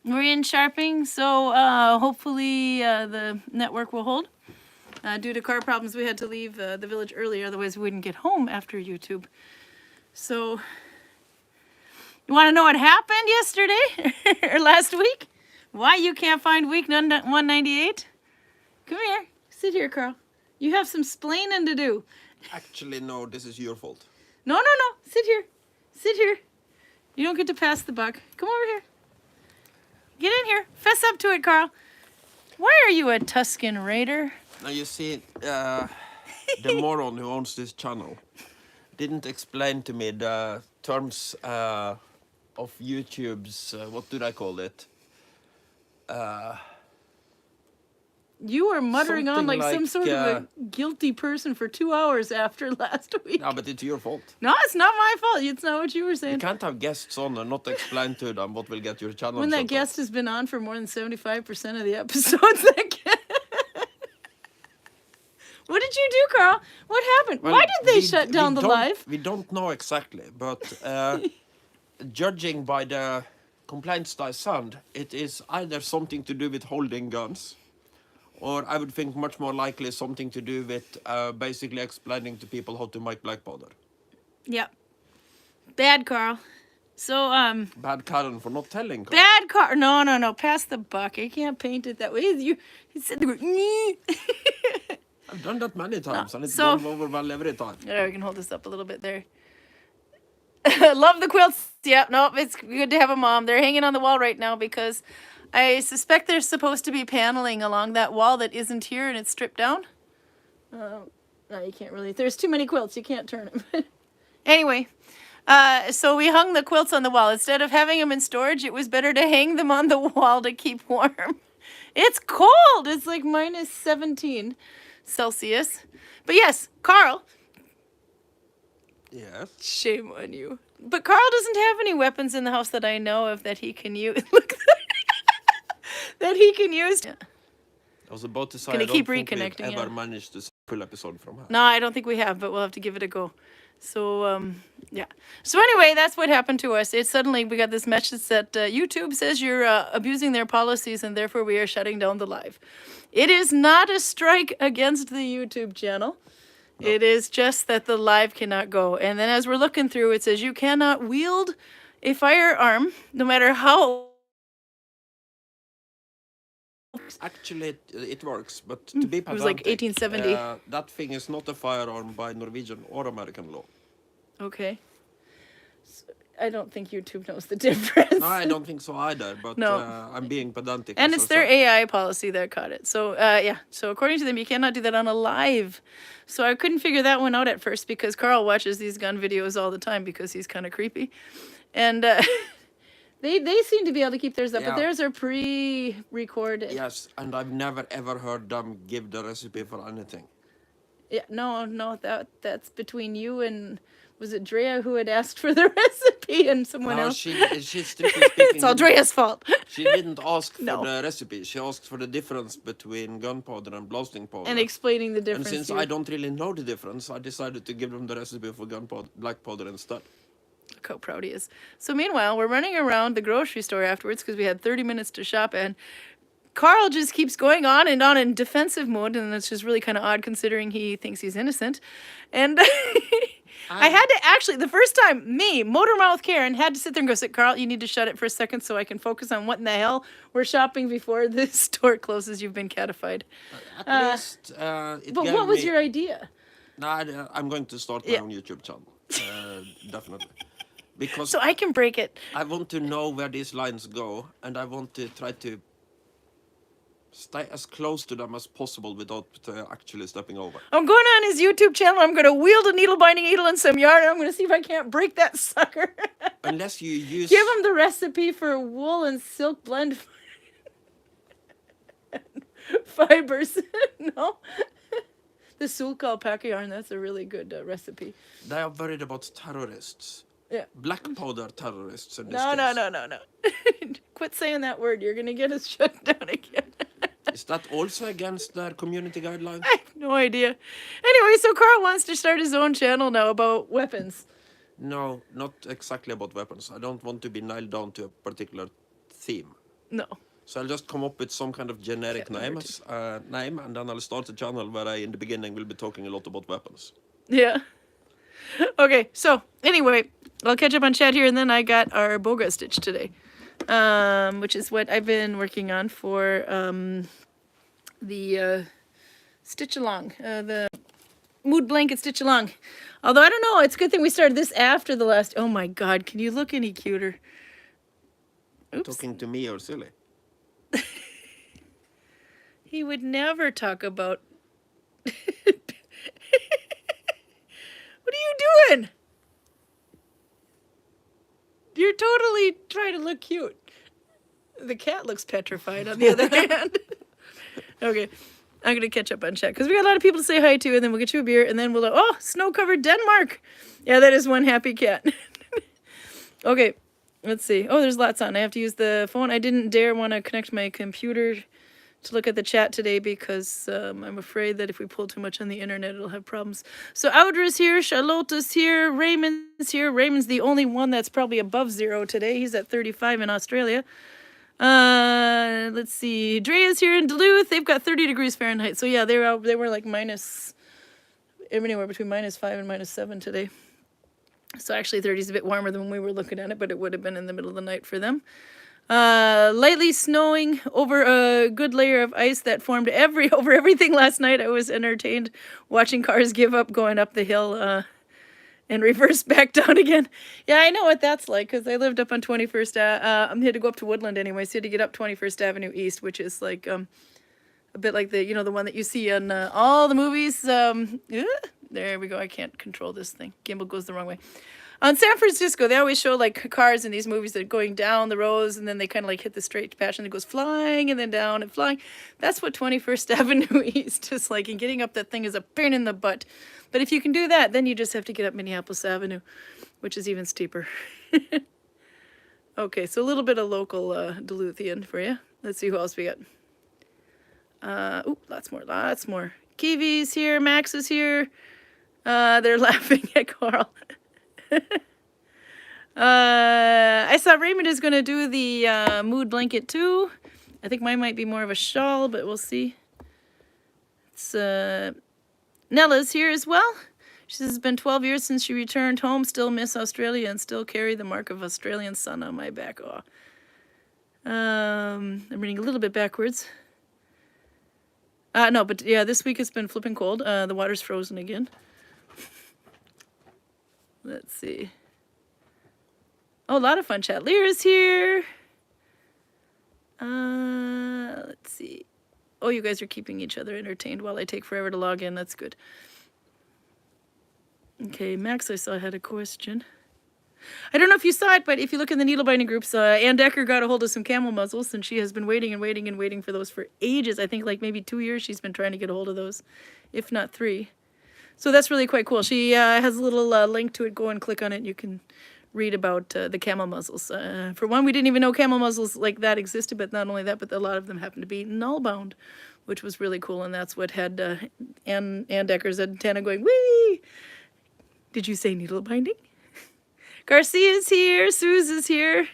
We're in Sharping, so hopefully the network will hold. Due to car problems, we had to leave the village early, otherwise we wouldn't get home after YouTube. So, you want to know what happened yesterday or last week? Why you can't find week 198? Come here, sit here, Karl. You have some splaining to do. Actually, no, this is your fault. No, sit here. Sit here. You don't get to pass the buck. Come over here. Get in here. Fess up to it, Karl. Why are you a Tusken Raider? Now you see, the moron who owns this channel didn't explain to me the terms of YouTube's, what do I call it? You were muttering on Something like some like, sort of a guilty person for 2 hours after last week. No, but it's your fault. No, it's not my fault. It's not what you were You saying. can't have guests on and not explain to them what will get your channel When that shut guest off. has been on for more than 75% of the episodes. What did you do, Karl? What happened? Well, Why did they shut down the live? We don't know exactly, but judging by the complaints I sent, it is either something to do with holding guns, or I would think much more likely something to do with basically explaining to people how to make black powder. Yep. Bad, Karl. So, Bad Karin for not telling. bad Karl. No. Pass the buck. I can't paint it that way. You said the word, nee. I've done that many times, and it's so- gone over well every time. There, we can hold this up a little bit there. Love the quilts. Yep, no, it's good to have a mom. They're hanging on the wall right now because I suspect they're supposed to be paneling along that wall that isn't here and it's stripped down. No, you can't really. There's too many quilts. You can't turn them. Anyway, so we hung the quilts on the wall. Instead of having them in storage, it was better to hang them on the wall to keep warm. It's cold. It's like minus 17 Celsius. But yes, Karl. Yes. Shame on you. But Karl doesn't have any weapons in the house that I know of that he can use. Look, that he can use. Yeah. I was about to say Gonna I don't keep think we've reconnecting, ever yeah. managed to see a full episode from her. No, I don't think we have, but we'll have to give it a go. So, yeah. So anyway, that's what happened to us. It suddenly, we got this message that YouTube says you're abusing their policies and therefore we are shutting down the live. It is not a strike against the YouTube channel. No. It is just that the live cannot go. And then as we're looking through, it says you cannot wield a firearm no matter how... Actually, it works, but to be pedantic, it was like 1870. That thing is not a firearm by Norwegian or American law. Okay. So I don't think YouTube knows the difference. No, I don't think so either, but No. I'm being pedantic. And as it's I their said. AI policy that caught it. So, yeah. So according to them, you cannot do that on a live. So I couldn't figure that one out at first because Karl watches these gun videos all the time because he's kind of creepy. And they seem to be able to keep theirs up, Yeah. but theirs are pre-recorded. Yes, and I've never ever heard them give the recipe for anything. Yeah, no, that's between you and... Was it Drea who had asked for the recipe and someone No, else? she's strictly speaking. It's all Drea's fault. She didn't ask for No. the recipe. She asked for the difference between gunpowder and blasting powder. And explaining the And difference. since here. I don't really know the difference, I decided to give them the recipe for gunpowder, black powder instead. Look how proud he is. So meanwhile, we're running around the grocery store afterwards because we had 30 minutes to shop, and Karl just keeps going on in defensive mode, and it's just really kind of odd considering he thinks he's innocent. And I had to actually, the first time, Motormouth Karin, had to sit there and go, Karl, you need to shut it for a second so I can focus on what in the hell we're shopping before the store closes. You've been catified. At least it But gave what was me- your idea? Nah, I'm going to start my Yeah. own YouTube channel. Definitely. Because So I can break it. I want to know where these lines go, and I want to try to stay as close to them as possible without actually stepping over. I'm going on his YouTube channel. I'm going to wield a needle binding needle and some yarn. And I'm going to see if I can't break that sucker. Unless you use... Give him the recipe for wool and silk blend fibers. No? The Sulk alpaca yarn, that's a really good recipe. They are worried about terrorists. Yeah. Black powder terrorists in this No. case. Quit saying that word. You're going to get us shut down again. Is that also against their community guidelines? I have no idea. Anyway, so Karl wants to start his own channel now about weapons. No, not exactly about weapons. I don't want to be nailed down to a particular theme. No. So I'll just come up with some kind of generic name, and then I'll start a channel where I, in the beginning, will be talking a lot about weapons. Yeah. Okay, so anyway, I'll catch up on chat here, and then I got our Arboga stitch today, which is what I've been working on for the stitch along, the mood blanket stitch along. Although I don't know, it's a good thing we started this after the last. Oh my God, can you look any cuter? Oops. Talking to me or silly? He would never talk about. What are you doing? You're totally trying to look cute. The cat looks petrified on the other hand. Okay, I'm going to catch up on chat because we got a lot of people to say hi to, and then we'll get you a beer, and then we'll, oh, snow-covered Denmark. Yeah, that is one happy cat. Okay, let's see. Oh, there's lots on. I have to use the phone. I didn't dare want to connect my computer to look at the chat today because I'm afraid that if we pull too much on the internet, it'll have problems. So Audra's here, Charlotte's here, Raymond's here. Raymond's the only one that's probably above 0 today. He's at 35 in Australia. Let's see. Drea's here in Duluth. They've got 30 degrees Fahrenheit. So yeah, they were like anywhere between -5 and -7 today. So actually 30 is a bit warmer than when we were looking at it, but it would have been in the middle of the night for them. Lightly snowing over a good layer of ice that formed over everything last night. I was entertained watching cars give up going up the hill and reverse back down again. Yeah, I know what that's like because I lived up on 21st. I had to go up to Woodland anyway, so you had to get up 21st Avenue East, which is like a bit like the the one that you see in all the movies. There we go. I can't control this thing. Gimbal goes the wrong way. On San Francisco, they always show like cars in these movies that are going down the rows and then they kind of like hit the straight patch and it goes flying and then down and flying. That's what 21st Avenue East is like. And getting up that thing is a pain in the butt. But if you can do that, then you just have to get up Minneapolis Avenue, which is even steeper. Okay, so a little bit of local Duluthian for you. Let's see who else we got. Lots more. Kiwi's here. Max is here. They're laughing at Karl. I saw Raymond is going to do the mood blanket too. I think mine might be more of a shawl, but we'll see. It's Nella's here as well. She says it's been 12 years since she returned home, still miss Australia and still carry the mark of Australian sun on my back. Oh. I'm reading a little bit backwards. No, but yeah, this week it's been flipping cold. The water's frozen again. Let's see. Oh, a lot of fun chat. Lyra's here. Let's see. Oh, you guys are keeping each other entertained while I take forever to log in. That's good. Okay, Max, I saw had a question. I don't know if you saw it, but if you look in the needlebinding groups, Ann Decker got a hold of some camel muzzles, and she has been waiting and waiting and waiting for those for ages. I think like maybe 2 years she's been trying to get a hold of those, if not 3. So that's really quite cool. She has a little link to it. Go and click on it. And you can read about the camel muzzles. For one, we didn't even know camel muzzles like that existed, but not only that, but a lot of them happen to be null bound, which was really cool. And that's what had Ann Decker's antenna going, whee! Did you say needle binding? Garcia's here. Suze is here.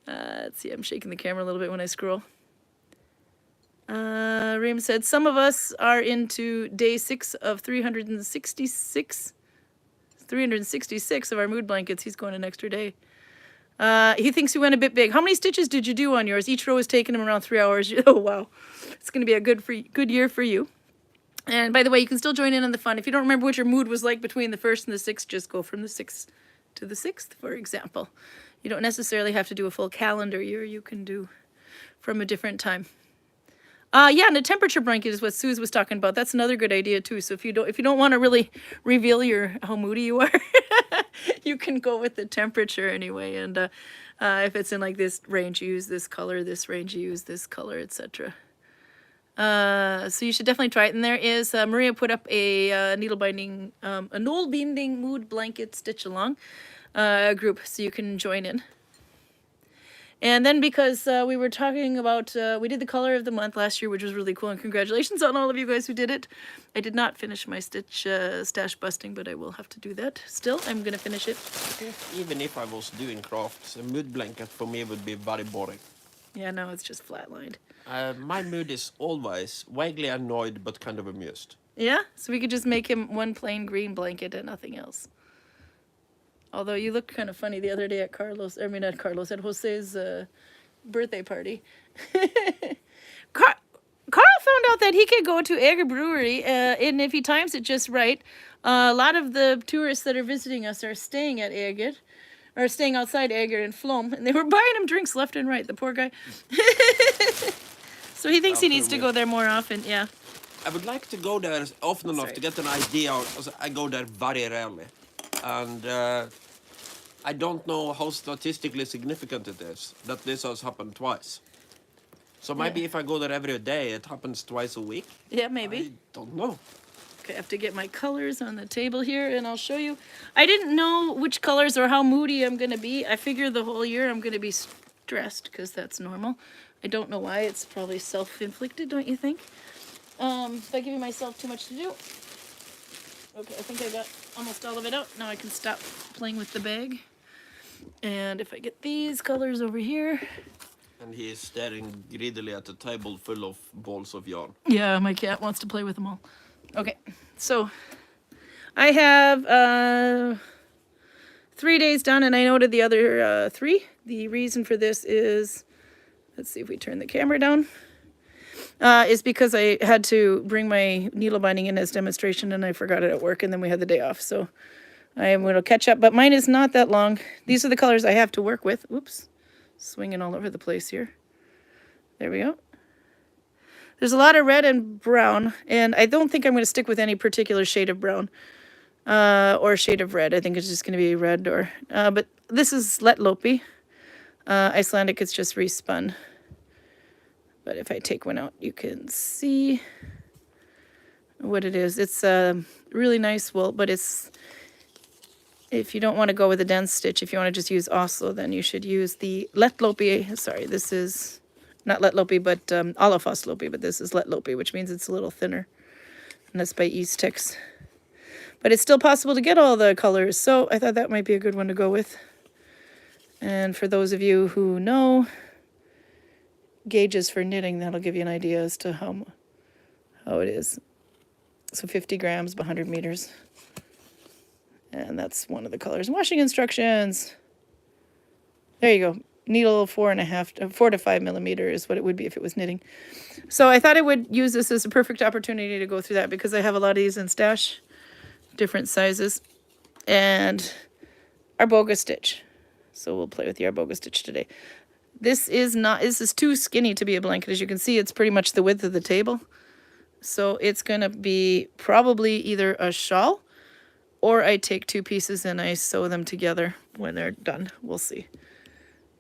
Let's see. I'm shaking the camera a little bit when I scroll. Raym said, some of us are into day 6 of 366 of our mood blankets. He's going an extra day. He thinks we went a bit big. How many stitches did you do on yours? Each row has taken him around 3 hours. Oh, wow. It's going to be a good year for you. And by the way, you can still join in on the fun. If you don't remember what your mood was like between the 1st and the 6th, just go from the 6th to the 6th, for example. You don't necessarily have to do a full calendar year. You can do from a different time. Yeah, and a temperature blanket is what Suze was talking about. That's another good idea too. So if you don't want to really reveal how moody you are, you can go with the temperature anyway. And if it's in like this range, you use this color. This range, you use this color, etc. So you should definitely try it. And there is Maria put up a needlebinding, a Nålbinding mood blanket stitch along group, so you can join in. And then because we were talking about, we did the color of the month last year, which was really cool. And congratulations on all of you guys who did it. I did not finish my stitch stash busting, but I will have to do that. Still, I'm going to finish it. Even if I was doing crafts, a mood blanket for me would be very boring. Yeah, no, it's just flatlined. My mood is always vaguely annoyed but kind of amused. Yeah, so we could just make him one plain green blanket and nothing else. Although you looked kind of funny the other day at at Jose's birthday party. Karl found out that he could go to Eger Brewery, and if he times it just right, a lot of the tourists that are visiting us are staying at Eger, or staying outside Eger in Flom, and they were buying him drinks left and right, the poor guy. So he thinks he needs to go there more often, yeah. I would like to go there often enough Sorry. to get an idea. I go there very rarely. And I don't know how statistically significant it is that this has happened twice. So maybe Yeah. if I go there every day, it happens twice a week. Yeah, maybe. I don't know. Okay, I have to get my colors on the table here, and I'll show you. I didn't know which colors or how moody I'm going to be. I figure the whole year I'm going to be stressed, because that's normal. I don't know why. It's probably self-inflicted, don't you think? By giving myself too much to do. Okay, I think I got almost all of it out. Now I can stop playing with the bag. And if I get these colors over here. And he is staring greedily at a table full of balls of yarn. Yeah, my cat wants to play with them all. Okay, so I have 3 days done, and I noted the other 3. The reason for this is, let's see if we turn the camera down, is because I had to bring my needle binding in as demonstration, and I forgot it at work, and then we had the day off, so I am going to catch up, but mine is not that long. These are the colors I have to work with. Oops, swinging all over the place here. There we go. There's a lot of red and brown, and I don't think I'm going to stick with any particular shade of brown or shade of red. I think it's just going to be red, or but this is Letlopi. Icelandic, it's just respun. But if I take one out, you can see what it is. It's really nice wool, but it's, if you don't want to go with a dense stitch, if you want to just use Oslo, then you should use the Letlopi. Sorry, this is not Letlopi, but Alafoslopi, but this is Letlopi, which means it's a little thinner. And that's by Eastix. But it's still possible to get all the colors, so I thought that might be a good one to go with. And for those of you who know gauges for knitting, that'll give you an idea as to how it is. So 50 grams, 100 meters. And that's one of the colors. Washing instructions. There you go. Needle 4 to 5 millimeter is what it would be if it was knitting. So I thought I would use this as a perfect opportunity to go through that, because I have a lot of these in stash, different sizes, and Arboga stitch. So we'll play with the Arboga stitch today. This is too skinny to be a blanket. As you can see, it's pretty much the width of the table. So it's going to be probably either a shawl, or I take 2 pieces and I sew them together when they're done. We'll see.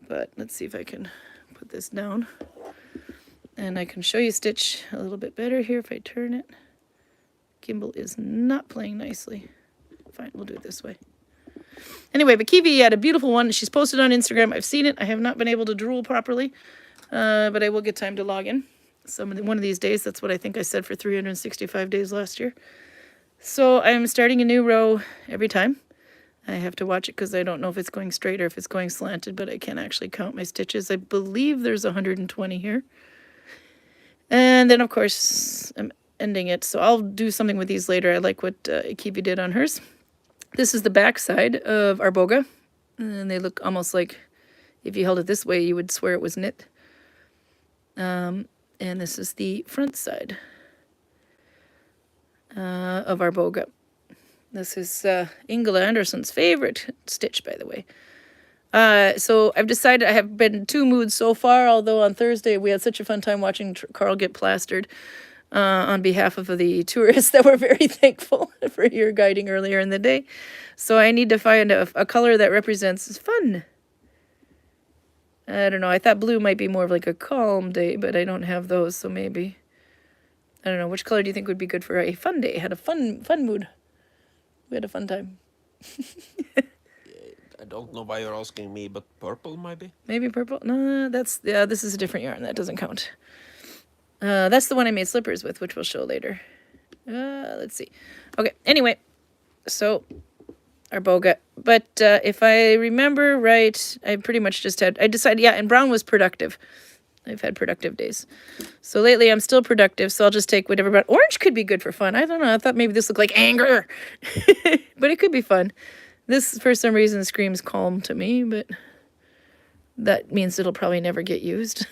But let's see if I can put this down. And I can show you stitch a little bit better here if I turn it. Gimbal is not playing nicely. Fine, we'll do it this way. Anyway, but Kiwi had a beautiful one. She's posted on Instagram. I've seen it. I have not been able to drool properly, but I will get time to log in. One of these days. That's what I think I said for 365 days last year. So I'm starting a new row every time. I have to watch it because I don't know if it's going straight or if it's going slanted, but I can actually count my stitches. I believe there's 120 here. And then, of course, I'm ending it. So I'll do something with these later. I like what Kiwi did on hers. This is the back side of Arboga. And they look almost like, if you held it this way, you would swear it was knit. And this is the front side of Arboga. This is Ingela Anderson's favorite stitch, by the way. So I've decided, I have been in 2 moods so far, although on Thursday we had such a fun time watching Karl get plastered on behalf of the tourists that were very thankful for your guiding earlier in the day. So I need to find a color that represents fun. I don't know. I thought blue might be more of like a calm day, but I don't have those, so maybe. I don't know. Which color do you think would be good for a fun day? I had a fun mood. We had a fun time. I don't know why you're asking me, but purple maybe? Maybe purple? No, this is a different yarn. That doesn't count. That's the one I made slippers with, which we'll show later. Let's see. Okay, anyway. So, Arboga. But if I remember right, I pretty much just I decided, yeah, and brown was productive. I've had productive days. So lately I'm still productive, so I'll just take whatever. But orange could be good for fun. I don't know. I thought maybe this looked like anger. But it could be fun. This, for some reason, screams calm to me, but that means it'll probably never get used.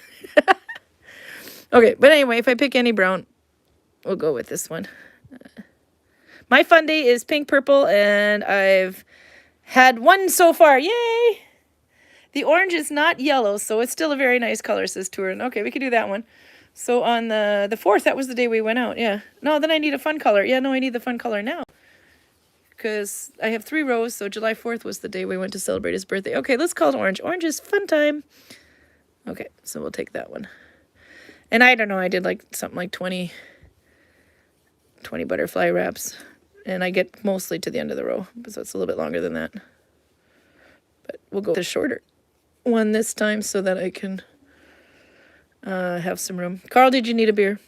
Okay, but anyway, if I pick any brown, we'll go with this one. My fun day is pink, purple, and I've had one so far. Yay! The orange is not yellow, so it's still a very nice color, says Turin. Okay, we could do that one. So on the 4th, that was the day we went out, yeah. No, then I need a fun color. Yeah, no, I need the fun color now. Because I have 3 rows, so July 4th was the day we went to celebrate his birthday. Okay, let's call it orange. Orange is fun time. Okay, so we'll take that one. And I don't know, I did like something like 20 butterfly wraps. And I get mostly to the end of the row, so it's a little bit longer than that. But we'll go with a shorter one this time so that I can have some room. Karl, did you need a beer?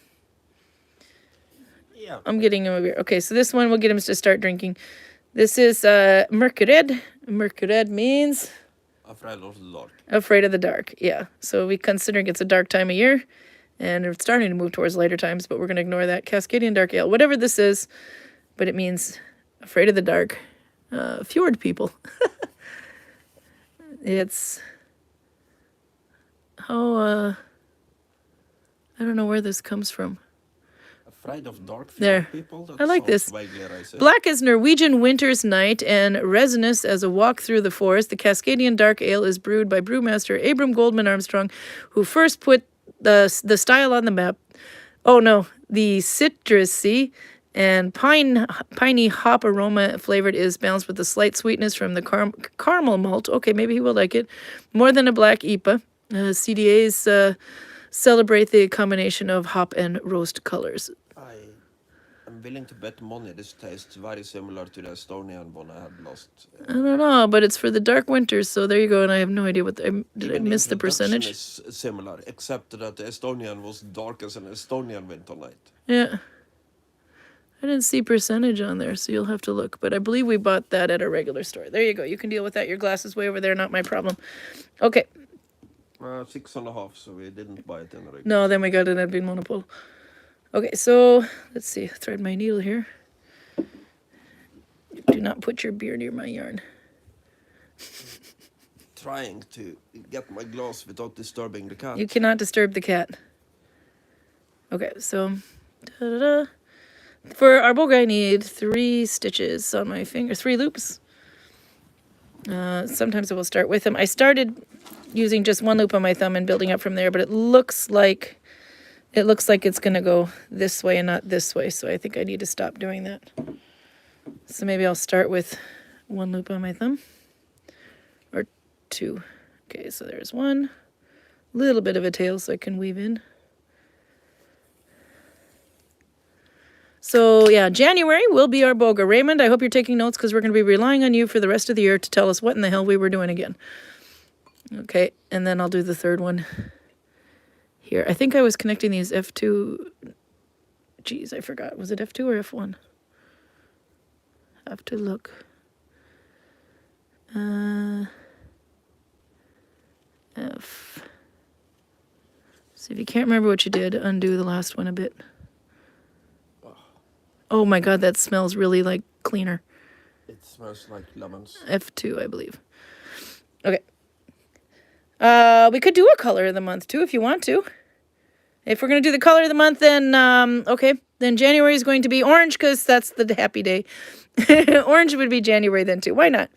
Yeah. I'm getting him a beer. Okay, so this one will get him to start drinking. This is Mörkred. Mörkred means? Afraid of the dark. Afraid of the dark, yeah. So we considering it's a dark time of year, and it's starting to move towards lighter times, but we're going to ignore that. Cascadian Dark Ale, whatever this is, but it means afraid of the dark. Fjord people. It's... I don't know where this comes from. Afraid of dark There. people? That I like sounds this. vaguely racist. Black as Norwegian winter's night and resinous as a walk through the forest, the Cascadian Dark Ale is brewed by brewmaster Abram Goldman Armstrong, who first put the style on the map. Oh no, the citrusy and piney hop aroma flavored is balanced with a slight sweetness from the caramel malt. Okay, maybe he will like it. More than a black IPA. CDAs celebrate the combination of hop and roast colors. I am willing to bet money this tastes very similar to the Estonian one I had last. I don't know, but it's for the dark winters, so there you go. And I have no idea what did I Even miss the introduction percentage? is similar, except that the Estonian was dark as an Estonian winter night. Yeah. I didn't see percentage on there, so you'll have to look. But I believe we bought that at a regular store. There you go. You can deal with that. Your glass is way over there, not my problem. Okay. 6.5, so we didn't buy it in a regular. No, then we got it at Bean Monopole. Okay, so let's see. Thread my needle here. Do not put your beer near my yarn. Trying to get my glass without disturbing the cat. You cannot disturb the cat. Okay, so da-da-da. For Arboga, I need 3 stitches on my finger, 3 loops. Sometimes I will start with them. I started using just 1 loop on my thumb and building up from there, but it looks like it's gonna go this way and not this way, so I think I need to stop doing that. So maybe I'll start with 1 loop on my thumb, or 2. Okay, so there's 1, little bit of a tail so I can weave in. So yeah, January will be Arboga. Raymond, I hope you're taking notes because we're going to be relying on you for the rest of the year to tell us what in the hell we were doing again. Okay, and then I'll do the 3rd one here. I think I was connecting these F2. Geez, I forgot. Was it F2 or F1? Have to look. F. So if you can't remember what you did, undo the last one a bit. Oh my god, that smells really like cleaner. It smells like lemons. F2, I believe. Okay. We could do a color of the month too if you want to. If we're going to do the color of the month, then, okay. Then January is going to be orange because that's the happy day. Orange would be January then too. Why not?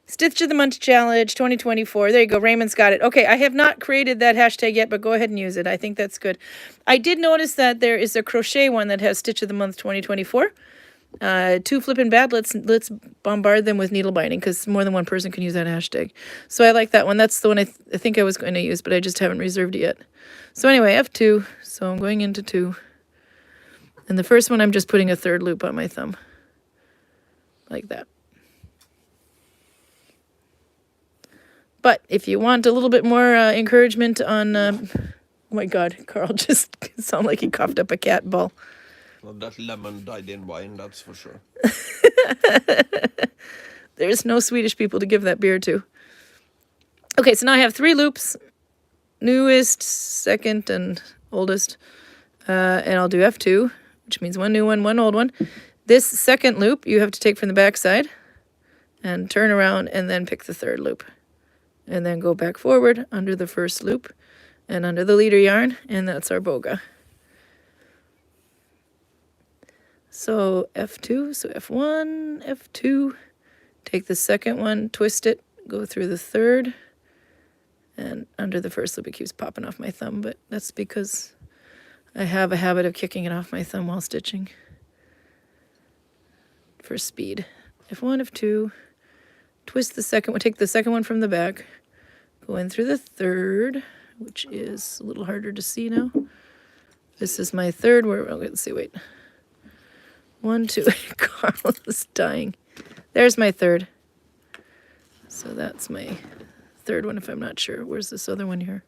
Stitch of the Month Challenge 2024. There you go. Raymond's got it. Okay, I have not created that hashtag yet, but go ahead and use it. I think that's good. I did notice that there is a crochet one that has Stitch of the Month 2024. 2 flippin' bad. Let's bombard them with needle binding because more than one person can use that hashtag. So I like that one. That's the one I think I was going to use, but I just haven't reserved it yet. So anyway, F2. So I'm going into 2. And the first one, I'm just putting a 3rd loop on my thumb. Like that. But if you want a little bit more encouragement on... oh my god, Karl just sounded like he coughed up a cat ball. Well, that lemon died in wine, that's for sure. There's no Swedish people to give that beer to. Okay, so now I have 3 loops. newest, second, and oldest. And I'll do F2, which means one new one, one old one. This second loop you have to take from the back side and turn around and then pick the third loop. And then go back forward under the first loop and under the leader yarn, and that's our boga. So F2, so F1, F2, take the second one, twist it, go through the third, and under the first loop it keeps popping off my thumb, but that's because I have a habit of kicking it off my thumb while stitching for speed. F1, F2, twist the second one, take the second one from the back, go in through the third, which is a little harder to see now. This is my third, let's see, wait. 1, 2, Karl is dying. There's my third. So that's my third one if I'm not sure. Where's this other one here?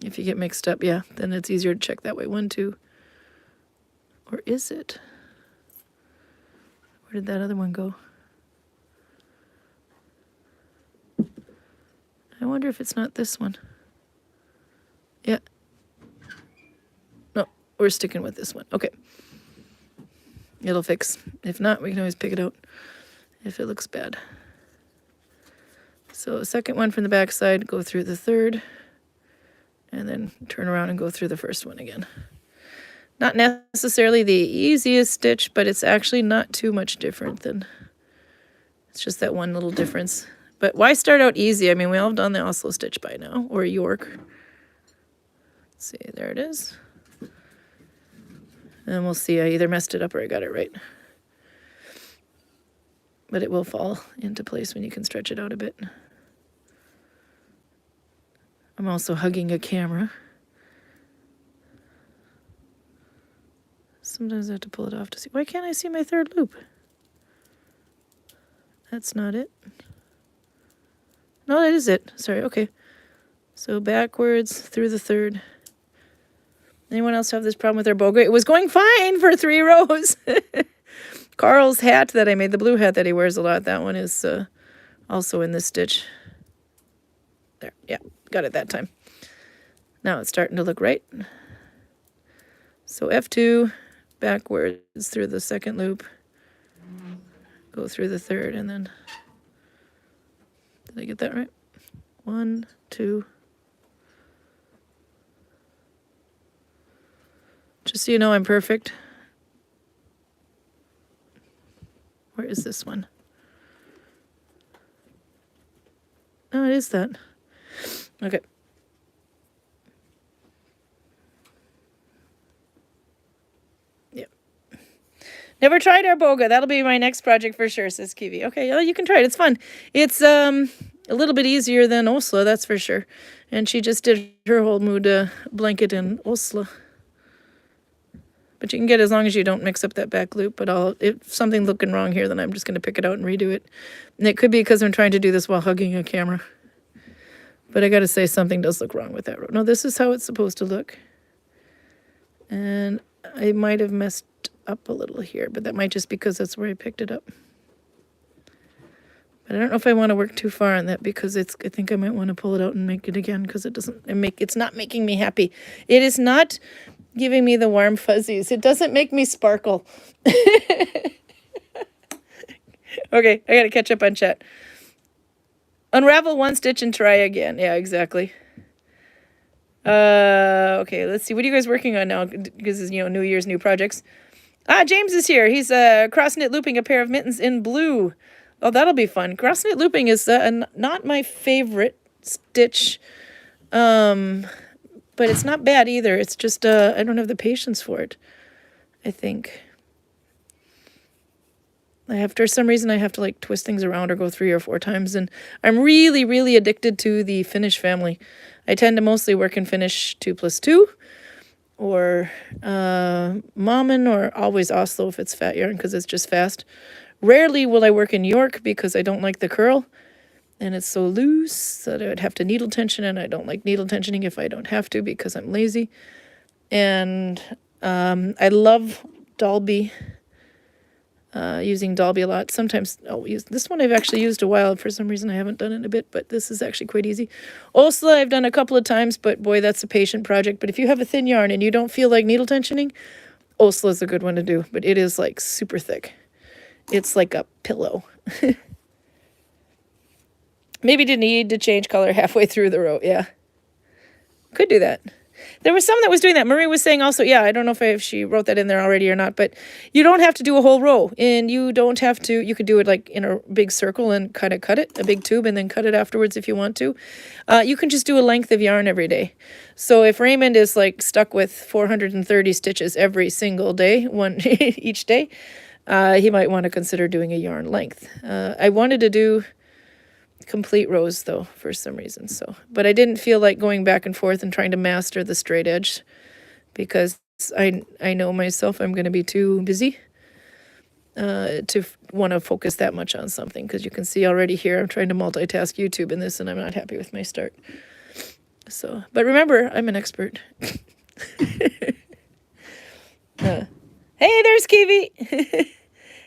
If you get mixed up, yeah, then it's easier to check that way. 1, 2. Or is it? Where did that other one go? I wonder if it's not this one. Yeah. No, we're sticking with this one. Okay. It'll fix. If not, we can always pick it out if it looks bad. So second one from the back side, go through the third, and then turn around and go through the first one again. Not necessarily the easiest stitch, but it's actually not too much different than, it's just that one little difference. But why start out easy? I mean, we all have done the Oslo stitch by now, or York. Let's see, there it is. And we'll see, I either messed it up or I got it right. But it will fall into place when you can stretch it out a bit. I'm also hugging a camera. Sometimes I have to pull it off to see. Why can't I see my third loop? That's not it. No, that is it. Sorry, okay. So backwards through the third. Anyone else have this problem with their boga? It was going fine for 3 rows. Karl's hat that I made, the blue hat that he wears a lot, that one is also in this stitch. There, yeah, got it that time. Now it's starting to look right. So F2, backwards through the second loop. Go through the third, and then... Did I get that right? 1, 2... Just so you know, I'm perfect. Where is this one? Oh, it is that. Okay. Yep. Never tried Arboga. That'll be my next project for sure, says Kiwi. Okay, well, you can try it. It's fun. It's a little bit easier than Oslo, that's for sure. And she just did her whole mood blanket in Oslo. But you can get as long as you don't mix up that back loop. But if something's looking wrong here, then I'm just going to pick it out and redo it. And it could be because I'm trying to do this while hugging a camera. But I got to say, something does look wrong with that row. No, this is how it's supposed to look. And I might have messed up a little here, but that might just because that's where I picked it up. But I don't know if I want to work too far on that because I think I might want to pull it out and make it again because it's not making me happy. It is not giving me the warm fuzzies. It doesn't make me sparkle. Okay, I got to catch up on chat. Unravel one stitch and try again. Yeah, exactly. Okay, let's see. What are you guys working on now? Because it's, New Year's, new projects. James is here. He's cross knit looping a pair of mittens in blue. Oh, that'll be fun. Cross knit looping is not my favorite stitch. But it's not bad either. It's just I don't have the patience for it, I think. For some reason, I have to like twist things around or go 3 or 4 times. And I'm really, really addicted to the Finnish family. I tend to mostly work in Finnish 2+2 or Mammen or always Oslo if it's fat yarn because it's just fast. Rarely will I work in York because I don't like the curl. And it's so loose that I would have to needle tension, and I don't like needle tensioning if I don't have to because I'm lazy. And I love Dalby. using Dalby a lot. Sometimes I'll use this one. I've actually used a while. For some reason, I haven't done it in a bit, but this is actually quite easy. Osla, I've done a couple of times, but boy, that's a patient project. But if you have a thin yarn and you don't feel like needle tensioning, Osla is a good one to do. But it is like super thick. It's like a pillow. Maybe didn't need to change color halfway through the row. Yeah, could do that. There was some that was doing that. Marie was saying also, yeah, I don't know if she wrote that in there already or not, but you don't have to do a whole row, and you don't have to, you could do it like in a big circle and kind of cut it, a big tube, and then cut it afterwards if you want to. You can just do a length of yarn every day. So if Raymond is like stuck with 430 stitches every single day, each day, he might want to consider doing a yarn length. I wanted to do complete rows though for some reason, so but I didn't feel like going back and forth and trying to master the straight edge because I know myself, I'm going to be too busy to want to focus that much on something, because you can see already here I'm trying to multitask YouTube in this and I'm not happy with my start. So, but remember, I'm an expert. Hey, there's Kiwi.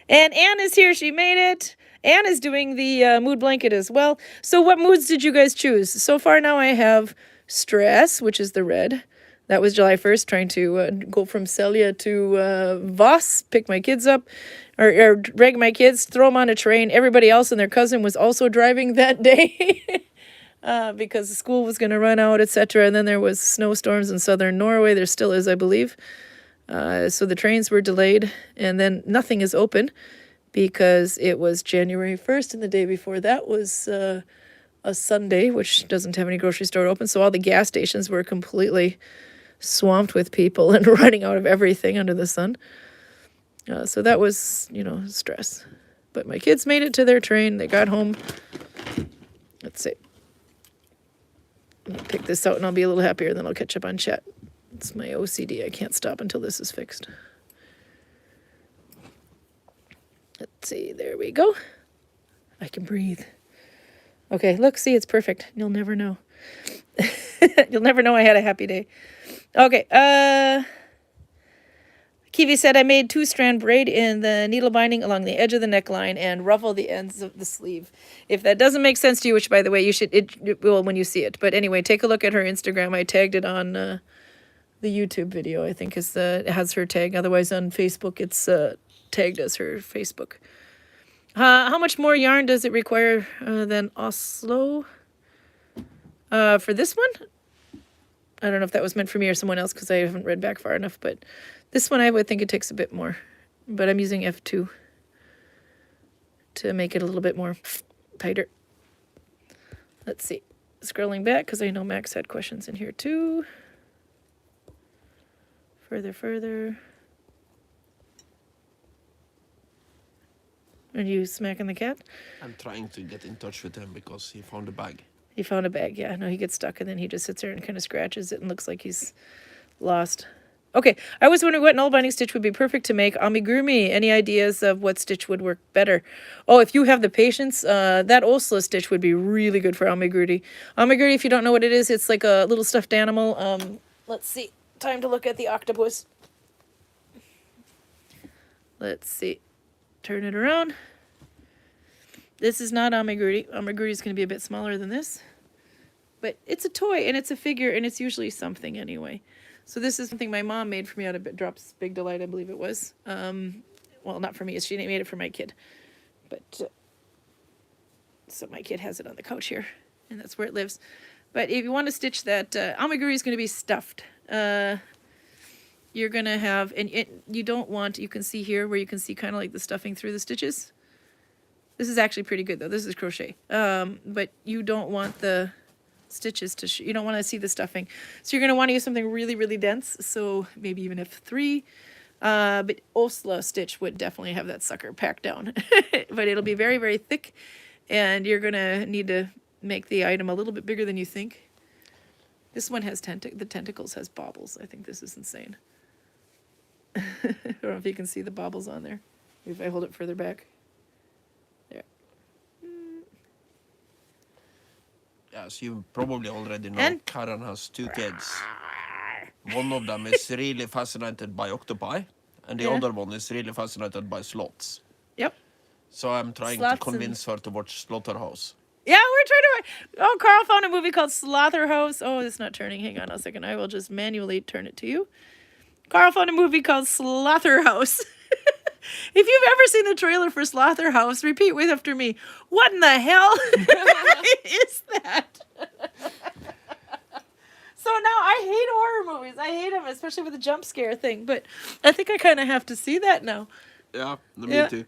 And Anne is here, she made it. Anne is doing the mood blanket as well. So what moods did you guys choose? So far now I have stress, which is the red. That was July 1st, trying to go from Celia to Voss, pick my kids up, or drag my kids, throw them on a train. Everybody else and their cousin was also driving that day because the school was going to run out, etc. And then there was snowstorms in southern Norway. There still is, I believe. So the trains were delayed, and then nothing is open, because it was January 1st, and the day before that was a Sunday, which doesn't have any grocery store open. So all the gas stations were completely swamped with people and running out of everything under the sun. So that was, stress. But my kids made it to their train. They got home. Let's see. I'll pick this out and I'll be a little happier, then I'll catch up on chat. It's my OCD. I can't stop until this is fixed. Let's see, there we go. I can breathe. Okay, look, see, it's perfect. You'll never know. You'll never know I had a happy day. Okay, Kiwi said I made 2-strand braid in the needle binding along the edge of the neckline and ruffle the ends of the sleeve. If that doesn't make sense to you, which by the way, you should, it will when you see it. But anyway, take a look at her Instagram. I tagged it on the YouTube video, I think, it has her tag. Otherwise on Facebook, it's tagged as her Facebook. How much more yarn does it require than Oslo? For this one? I don't know if that was meant for me or someone else, because I haven't read back far enough, but this one I would think it takes a bit more. But I'm using F2 to make it a little bit more tighter. Let's see. Scrolling back, because I know Max had questions in here too. Further. Are you smacking the cat? I'm trying to get in touch with him because he found a bag. He found a bag, yeah. No, he gets stuck and then he just sits there and kind of scratches it and looks like he's lost. Okay, I was wondering what Nålbinding stitch would be perfect to make amigurumi. Any ideas of what stitch would work better? Oh, if you have the patience, that Osla stitch would be really good for amigurumi. Amigurumi, if you don't know what it is, it's like a little stuffed animal. Let's see. Time to look at the octopus. Let's see. Turn it around. This is not amigurumi. Amigurumi is going to be a bit smaller than this. But it's a toy, and it's a figure, and it's usually something anyway. So this is something my mom made for me out of Drop's Big Delight, I believe it was. Well, not for me. She made it for my kid. But so my kid has it on the couch here, and that's where it lives. But if you want to stitch that, amigurumi is going to be stuffed. You're going to have, and you don't want, you can see here where you can see kind of like the stuffing through the stitches. This is actually pretty good though. This is crochet. But you don't want the stitches to, you don't want to see the stuffing. So you're going to want to use something really, really dense. So maybe even F3. But Osla stitch would definitely have that sucker packed down. But it'll be very, very thick. And you're going to need to make the item a little bit bigger than you think. This one has the tentacles has baubles. I think this is insane. I don't know if you can see the baubles on there. If I hold it further back. There. Yes, you probably already know Karin has 2 kids. One of them is really fascinated by octopi, and the other one is really fascinated by sloths. So I'm trying to Slots convince her to watch Slaughterhouse. Yeah, we're trying to. Oh, Karl found a movie called Slaughterhouse. Oh, it's not turning. Hang on a second. I will just manually turn it to you. Karl found a movie called Slaughterhouse. If you've ever seen the trailer for Slaughterhouse, repeat with after me. What in the hell is that? So now I hate horror movies. I hate them, especially with the jump scare thing. But I think I kind of have to see that now. Yeah, me Yeah. too.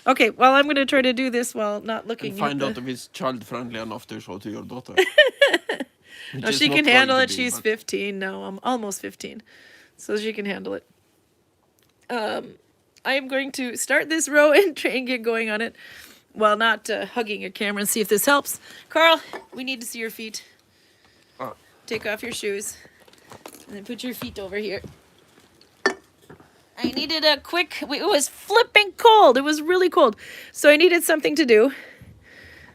Okay, well, I'm going to try to do this while not looking And find at out if it's child-friendly enough to show to your daughter. No, she can handle it. She's 15 now. I'm almost 15. So she can handle it. I am going to start this row and try and get going on it while not hugging your camera and see if this helps. Karl, we need to see your feet. Take off your shoes. And then put your feet over here. I needed a quick... It was flipping cold. It was really cold. So I needed something to do.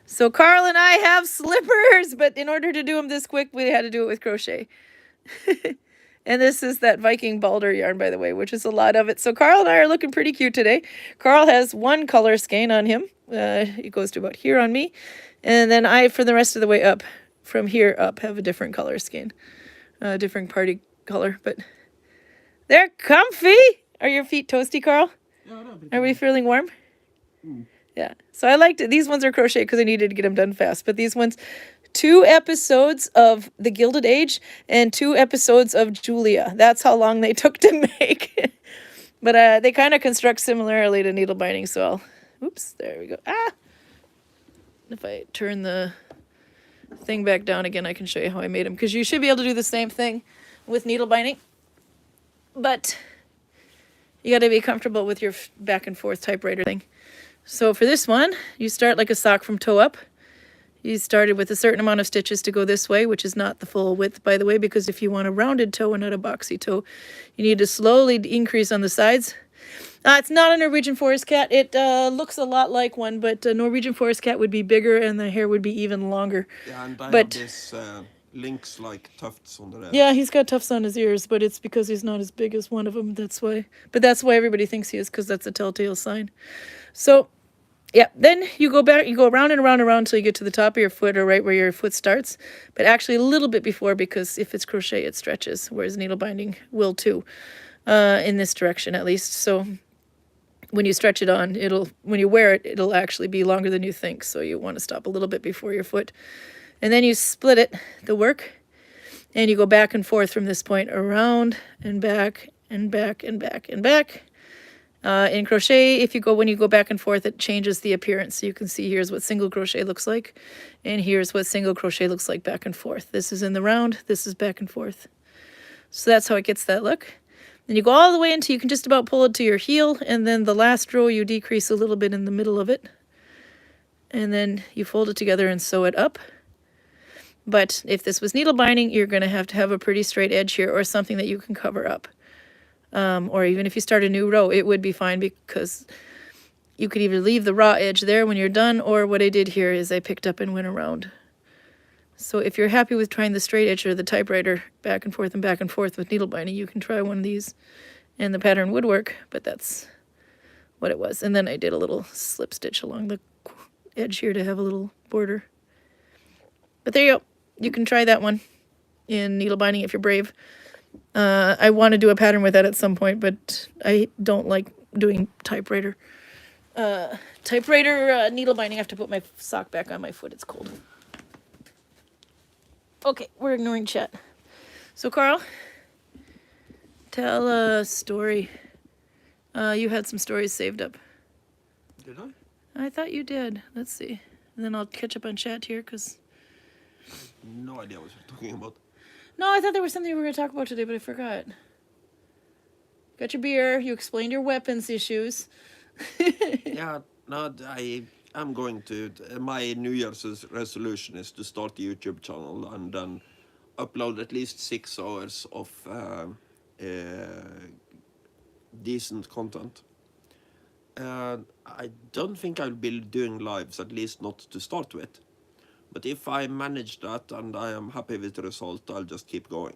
So Karl and I have slippers, but in order to do them this quick, we had to do it with crochet. And this is that Viking Balder yarn, by the way, which is a lot of it. So Karl and I are looking pretty cute today. Karl has one color skein on him. It goes to about here on me. And then I, for the rest of the way up, from here up, have a different color skein. Different party color, but they're comfy. Are your feet toasty, Karl? Are we feeling warm? Yeah. So I liked it. These ones are crochet because I needed to get them done fast. But these ones, 2 episodes of The Gilded Age and 2 episodes of Julia. That's how long they took to make. But they kind of construct similarly to needle binding. So I'll, oops, there we go. Ah! If I turn the thing back down again, I can show you how I made them. Because you should be able to do the same thing with needle binding. But you got to be comfortable with your back and forth typewriter thing. So for this one, you start like a sock from toe up. You started with a certain amount of stitches to go this way, which is not the full width, by the way, because if you want a rounded toe and not a boxy toe, you need to slowly increase on the sides. It's not a Norwegian forest cat. It looks a lot like one, but a Norwegian forest cat would be bigger and the hair would be even longer. Yeah, and I have this lynx-like tufts on the head. Yeah, he's got tufts on his ears, but it's because he's not as big as one of them. That's why. But that's why everybody thinks he is, because that's a telltale sign. So, yeah, then you go back, you go around and around and around until you get to the top of your foot or right where your foot starts. But actually a little bit before, because if it's crochet, it stretches, whereas needle binding will too, in this direction at least. So when you stretch it on, when you wear it, it'll actually be longer than you think. So you want to stop a little bit before your foot. And then you split it, the work, and you go back and forth from this point around and back and back and back and back. In crochet, when you go back and forth, it changes the appearance. So you can see here's what single crochet looks like, and here's what single crochet looks like back and forth. This is in the round, this is back and forth. So that's how it gets that look. Then you go all the way until you can just about pull it to your heel, and then the last row you decrease a little bit in the middle of it. And then you fold it together and sew it up. But if this was needle binding, you're going to have a pretty straight edge here or something that you can cover up. Or even if you start a new row, it would be fine because you could either leave the raw edge there when you're done, or what I did here is I picked up and went around. So if you're happy with trying the straight edge or the typewriter back and forth with needle binding, you can try one of these and the pattern would work, but that's what it was. And then I did a little slip stitch along the edge here to have a little border. But there you go. You can try that one in needle binding if you're brave. I want to do a pattern with that at some point, but I don't like doing typewriter. Needle binding. I have to put my sock back on my foot. It's cold. Okay, we're ignoring chat. So Karl, tell a story. You had some stories saved up. Did I? I thought you did. Let's see. And then I'll catch up on chat here because... No idea what you're talking about. No, I thought there was something we were going to talk about today, but I forgot. Got your beer. You explained your weapons issues. Yeah, no, I'm going to... My New Year's resolution is to start a YouTube channel and then upload at least 6 hours of decent content. I don't think I'll be doing lives, at least not to start with. But if I manage that and I am happy with the result, I'll just keep going.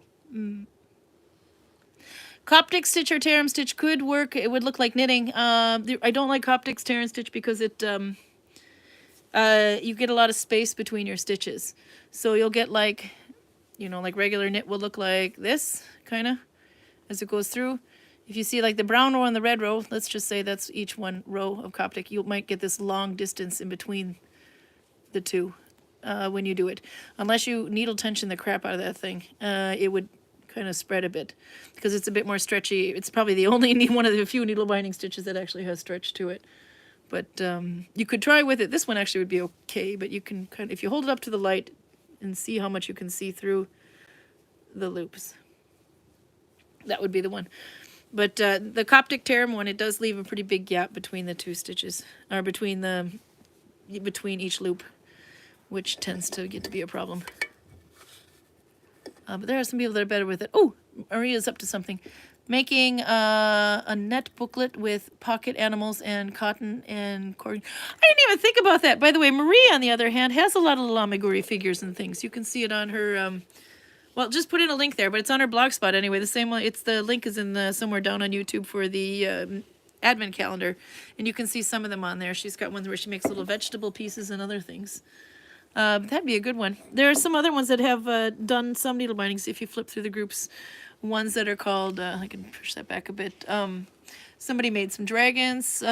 Coptic stitch or tear and stitch could work. It would look like knitting. I don't like Coptic's tear and stitch because it you get a lot of space between your stitches. So you'll get like, you know, like regular knit will look like this, kind of, as it goes through. If you see like the brown row and the red row, let's just say that's each one row of Coptic, you might get this long distance in between the two when you do it. Unless you needle tension the crap out of that thing, it would kind of spread a bit because it's a bit more stretchy. It's probably the only one of the few needle binding stitches that actually has stretch to it. But you could try with it. This one actually would be okay, but you can kind of, if you hold it up to the light and see how much you can see through the loops, that would be the one. But the Coptic tear one, it does leave a pretty big gap between the two stitches, or between each loop, which tends to get to be a problem. But there are some people that are better with it. Oh, Maria's up to something. Making a net booklet with pocket animals and cotton and cord. I didn't even think about that. By the way, Maria, on the other hand, has a lot of Lamiguri figures and things. You can see it on her... well, just put in a link there, but it's on her blog spot anyway. The same one. It's the link is in somewhere down on YouTube for the advent calendar, and you can see some of them on there. She's got ones where she makes little vegetable pieces and other things. That'd be a good one. There are some other ones that have done some needle bindings. If you flip through the groups, ones that are called, I can push that back a bit. Somebody made some dragons.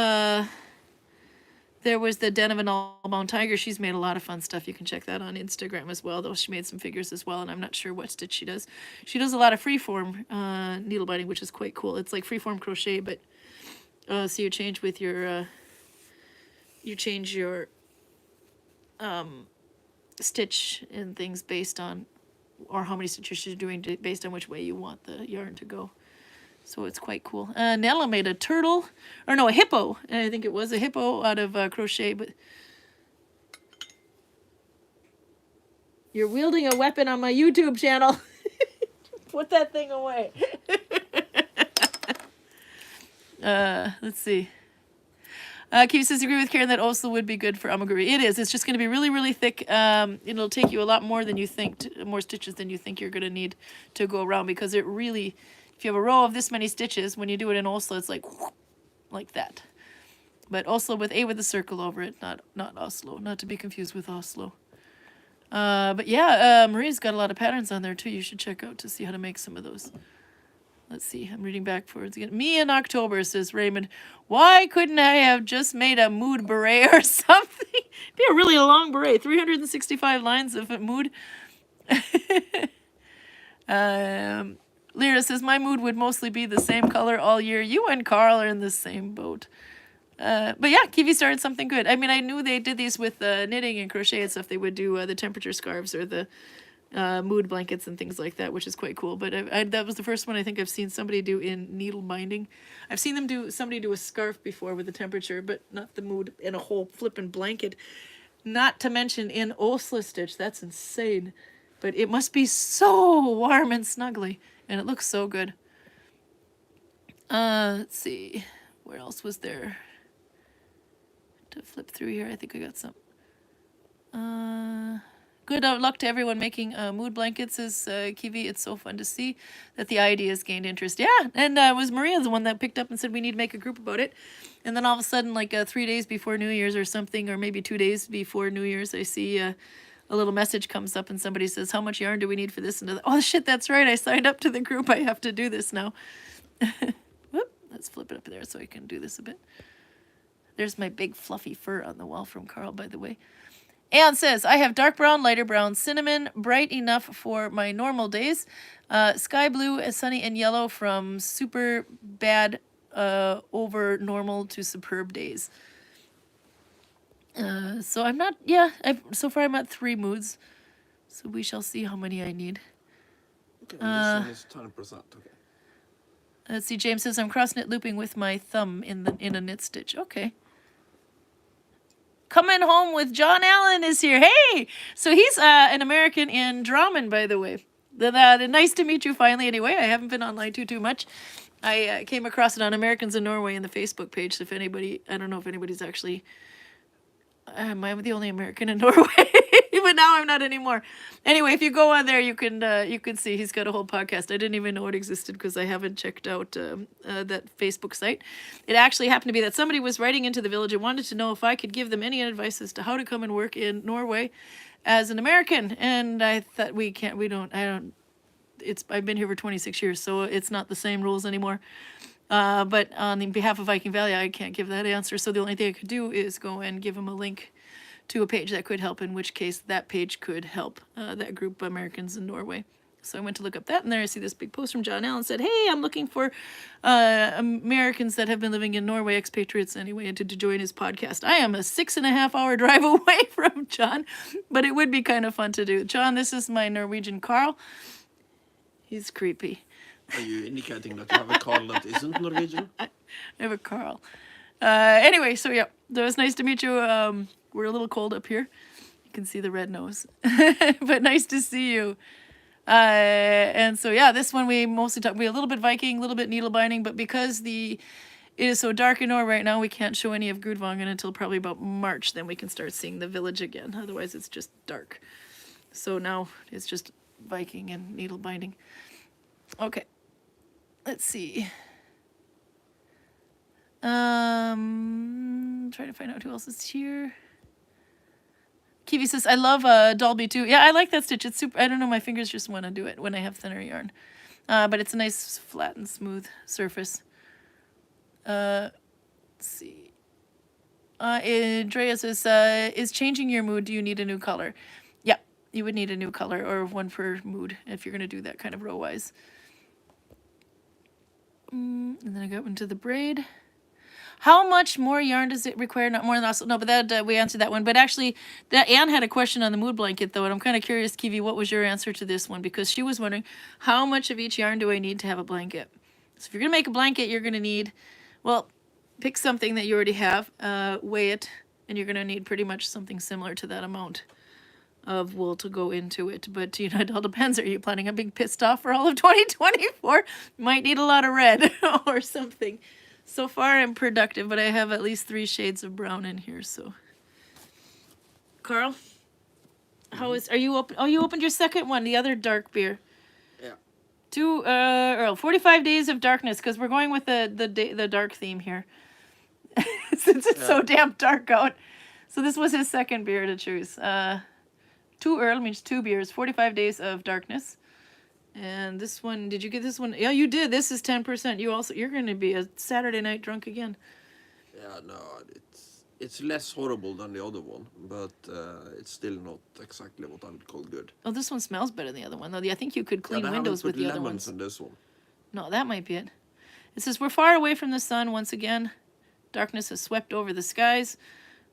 There was the Den of an All-Bound Tiger. She's made a lot of fun stuff. You can check that on Instagram as well, though she made some figures as well, and I'm not sure what stitch she does. She does a lot of freeform needle binding, which is quite cool. It's like freeform crochet, but so you change with your stitch and things based on, or how many stitches you're doing based on which way you want the yarn to go. So it's quite cool. Nella made a turtle, or no, a hippo. I think it was a hippo out of crochet, but you're wielding a weapon on my YouTube channel. Put that thing away. Let's see. Keith says, agree with Karin that Oslo would be good for amigurumi. It is. It's just going to be really, really thick. It'll take you a lot more than you think, more stitches than you think you're going to need to go around, because it really, if you have a row of this many stitches, when you do it in Oslo, it's like whoop, like that. But Oslo with a circle over it, not Oslo, not to be confused with Oslo. But yeah, Maria's got a lot of patterns on there too. You should check out to see how to make some of those. Let's see, I'm reading backwards again. Me in October, says Raymond. Why couldn't I have just made a mood beret or something? It'd be a really long beret. 365 lines of mood. Lyra says, my mood would mostly be the same color all year. You and Karl are in the same boat. But yeah, Kiwi started something good. I mean, I knew they did these with knitting and crochet and stuff. They would do the temperature scarves or the mood blankets and things like that, which is quite cool. But that was the first one I think I've seen somebody do in needle binding. I've seen them somebody do a scarf before with the temperature, but not the mood in a whole flippin' blanket. Not to mention in Oslo stitch. That's insane. But it must be so warm and snuggly, and it looks so good. Let's see, where else was there to flip through here? I think I got some. Good luck to everyone making mood blankets, says Kiwi. It's so fun to see that the idea has gained interest. Yeah, and it was Maria the one that picked up and said we need to make a group about it. And then all of a sudden, like 3 days before New Year's or something, or maybe 2 days before New Year's, I see a little message comes up and somebody says, how much yarn do we need for this? And oh shit, that's right, I signed up to the group. I have to do this now. Whoop, let's flip it up there so I can do this a bit. There's my big fluffy fur on the wall from Karl, by the way. Anne says, I have dark brown, lighter brown, cinnamon, bright enough for my normal days, sky blue, sunny, and yellow from super bad over normal to superb days. So I'm not, yeah, so far I'm at 3 moods. So we shall see how many I need. Okay, this one is 10%, okay. Let's see, James says, I'm cross-knit looping with my thumb in a knit stitch. Okay. Coming home with John Allen is here. Hey! So he's an American in Drammen, by the way. Nice to meet you finally anyway. I haven't been online too much. I came across it on Americans in Norway in the Facebook page. So if anybody, I don't know if anybody's actually... am I the only American in Norway? but now I'm not anymore. Anyway, if you go on there, you can see he's got a whole podcast. I didn't even know it existed because I haven't checked out that Facebook site. It actually happened to be that somebody was writing into the village and wanted to know if I could give them any advice as to how to come and work in Norway as an American. And I thought I've been here for 26 years, so it's not the same rules anymore. But on behalf of Viking Valley, I can't give that answer. So the only thing I could do is go and give him a link to a page that could help, in which case that page could help that group of Americans in Norway. So I went to look up that, and there I see this big post from John Allen said, hey, I'm looking for Americans that have been living in Norway, expatriates anyway, to join his podcast. I am a 6.5 hour drive away from John, but it would be kind of fun to do. John, this is my Norwegian Karl. He's creepy. Are you indicating that you have a Karl that isn't Norwegian? I have a Karl. Anyway, so yeah, it was nice to meet you. We're a little cold up here. You can see the red nose, but nice to see you. And so yeah, this one we mostly talk. We a little bit Viking, a little bit Nålbinding, but because it is so dark in Norway right now, we can't show any of Gudvangen until probably about March. Then we can start seeing the village again. Otherwise, it's just dark. So now it's just Viking and Nålbinding. Okay, let's see. Trying to find out who else is here. Kiwi says, I love Dalby too. Yeah, I like that stitch. It's super. I don't know, my fingers just want to do it when I have thinner yarn. But it's a nice flat and smooth surface. Let's see. Andrea says, is changing your mood, do you need a new color? Yeah, you would need a new color, or one per mood if you're going to do that kind of row-wise. And then I got into the braid. How much more yarn does it require? Not more than also. No, but that we answered that one. But actually, Anne had a question on the mood blanket, though, and I'm kind of curious, Kiwi, what was your answer to this one? Because she was wondering, how much of each yarn do I need to have a blanket? So if you're going to make a blanket, you're going to need, well, pick something that you already have, weigh it, and you're going to need pretty much something similar to that amount of wool to go into it. But, you know, it all depends. Are you planning on being pissed off for all of 2024? Might need a lot of red or something. So far I'm productive, but I have at least 3 shades of brown in here, so. Karl, are you open? Oh, you opened your second one, the other dark beer. Yeah. 45 days of darkness, because we're going with the dark theme here. Since it's so damn dark out. So this was his second beer to choose. 2 Earl means 2 beers, 45 days of darkness. And this one, did you get this one? Yeah, you did. This is 10%. You're going to be a Saturday night drunk again. Yeah, no, it's less horrible than the other one, but it's still not exactly what I would call good. Oh, this one smells better than the other one, though. I think you could clean windows with the other ones. In this one. No, that might be it. It says, we're far away from the sun once again. Darkness has swept over the skies.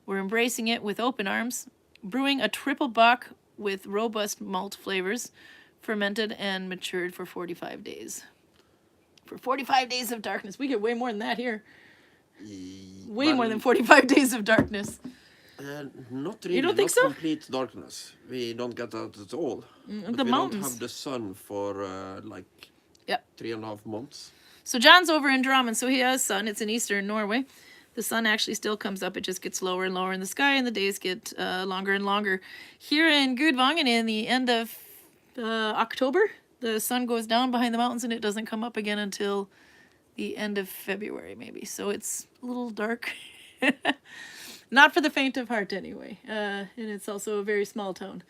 We're embracing it with open arms, brewing a triple bock with robust malt flavors, fermented and matured for 45 days. For 45 days of darkness. We get way more than that here. Way more than 45 days of darkness. Not really. You don't think so? Complete darkness. We don't get that at all. The mountains. We don't have the sun for 3.5 months. So John's over in Drammen, so he has sun. It's in eastern Norway. The sun actually still comes up. It just gets lower and lower in the sky, and the days get longer and longer. Here in Gudvangen, in the end of October, the sun goes down behind the mountains and it doesn't come up again until the end of February, maybe. So it's a little dark. Not for the faint of heart, anyway. And it's also a very small town.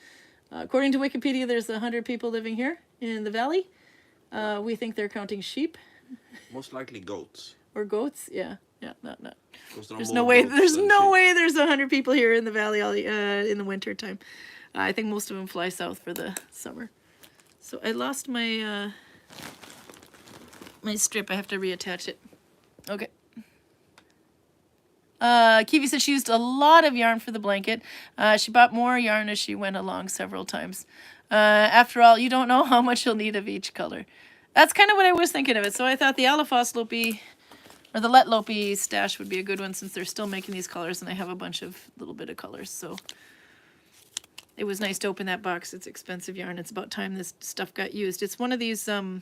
According to Wikipedia, there's 100 people living here in the valley. We think they're counting sheep. Most likely goats. Or goats, yeah. Yeah, no. There's no way. There's no way there's 100 people here in the valley in the winter time. I think most of them fly south for the summer. So I lost my my strip. I have to reattach it. Okay. Kiwi said she used a lot of yarn for the blanket. She bought more yarn as she went along several times. After all, you don't know how much you'll need of each color. That's kind of what I was thinking of it. So I thought the Alafos Lopi, or the Let Lopi stash would be a good one, since they're still making these colors and they have a bunch of little bit of colors. So it was nice to open that box. It's expensive yarn. It's about time this stuff got used. It's one of these, what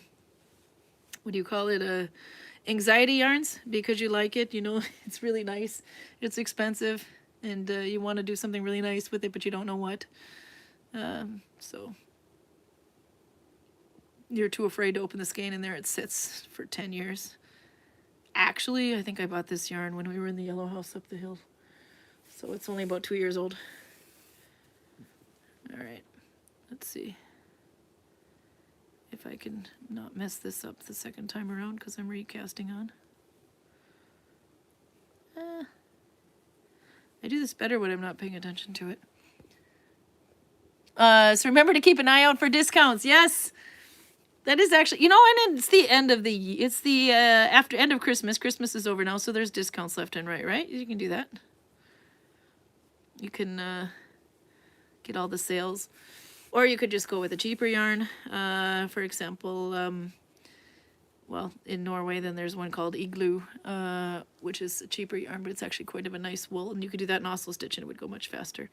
do you call it? Anxiety yarns, because you like it. You know, it's really nice. It's expensive, and you want to do something really nice with it, but you don't know what. So you're too afraid to open the skein in there. It sits for 10 years. Actually, I think I bought this yarn when we were in the yellow house up the hill. So it's only about 2 years old. All right, let's see if I can not mess this up the second time around because I'm recasting on. I do this better when I'm not paying attention to it. So remember to keep an eye out for discounts. Yes, that is actually, you know, and it's the end of the, it's the after end of Christmas. Christmas is over now, so there's discounts left and right? You can do that. You can get all the sales. Or you could just go with a cheaper yarn. For example, well, in Norway, then there's one called Igloo, which is a cheaper yarn, but it's actually quite of a nice wool. And you could do that in oslo stitch and it would go much faster.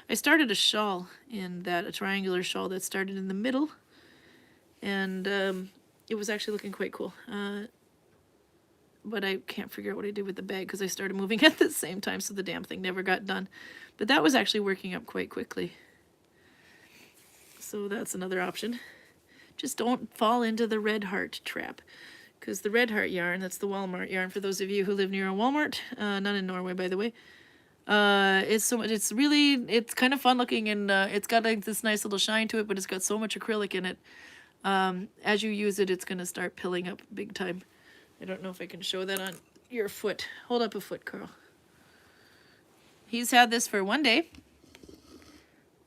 I started a shawl in that, a triangular shawl that started in the middle. And it was actually looking quite cool. But I can't figure out what I did with the bag because I started moving at the same time, so the damn thing never got done. But that was actually working up quite quickly. So that's another option. Just don't fall into the red heart trap. Because the red heart yarn, that's the Walmart yarn, for those of you who live near a Walmart, none in Norway, by the way. It's so much, it's kind of fun looking, and it's got like this nice little shine to it, but it's got so much acrylic in it. As you use it, it's going to start pilling up big time. I don't know if I can show that on your foot. Hold up a foot, Karl. He's had this for 1 day.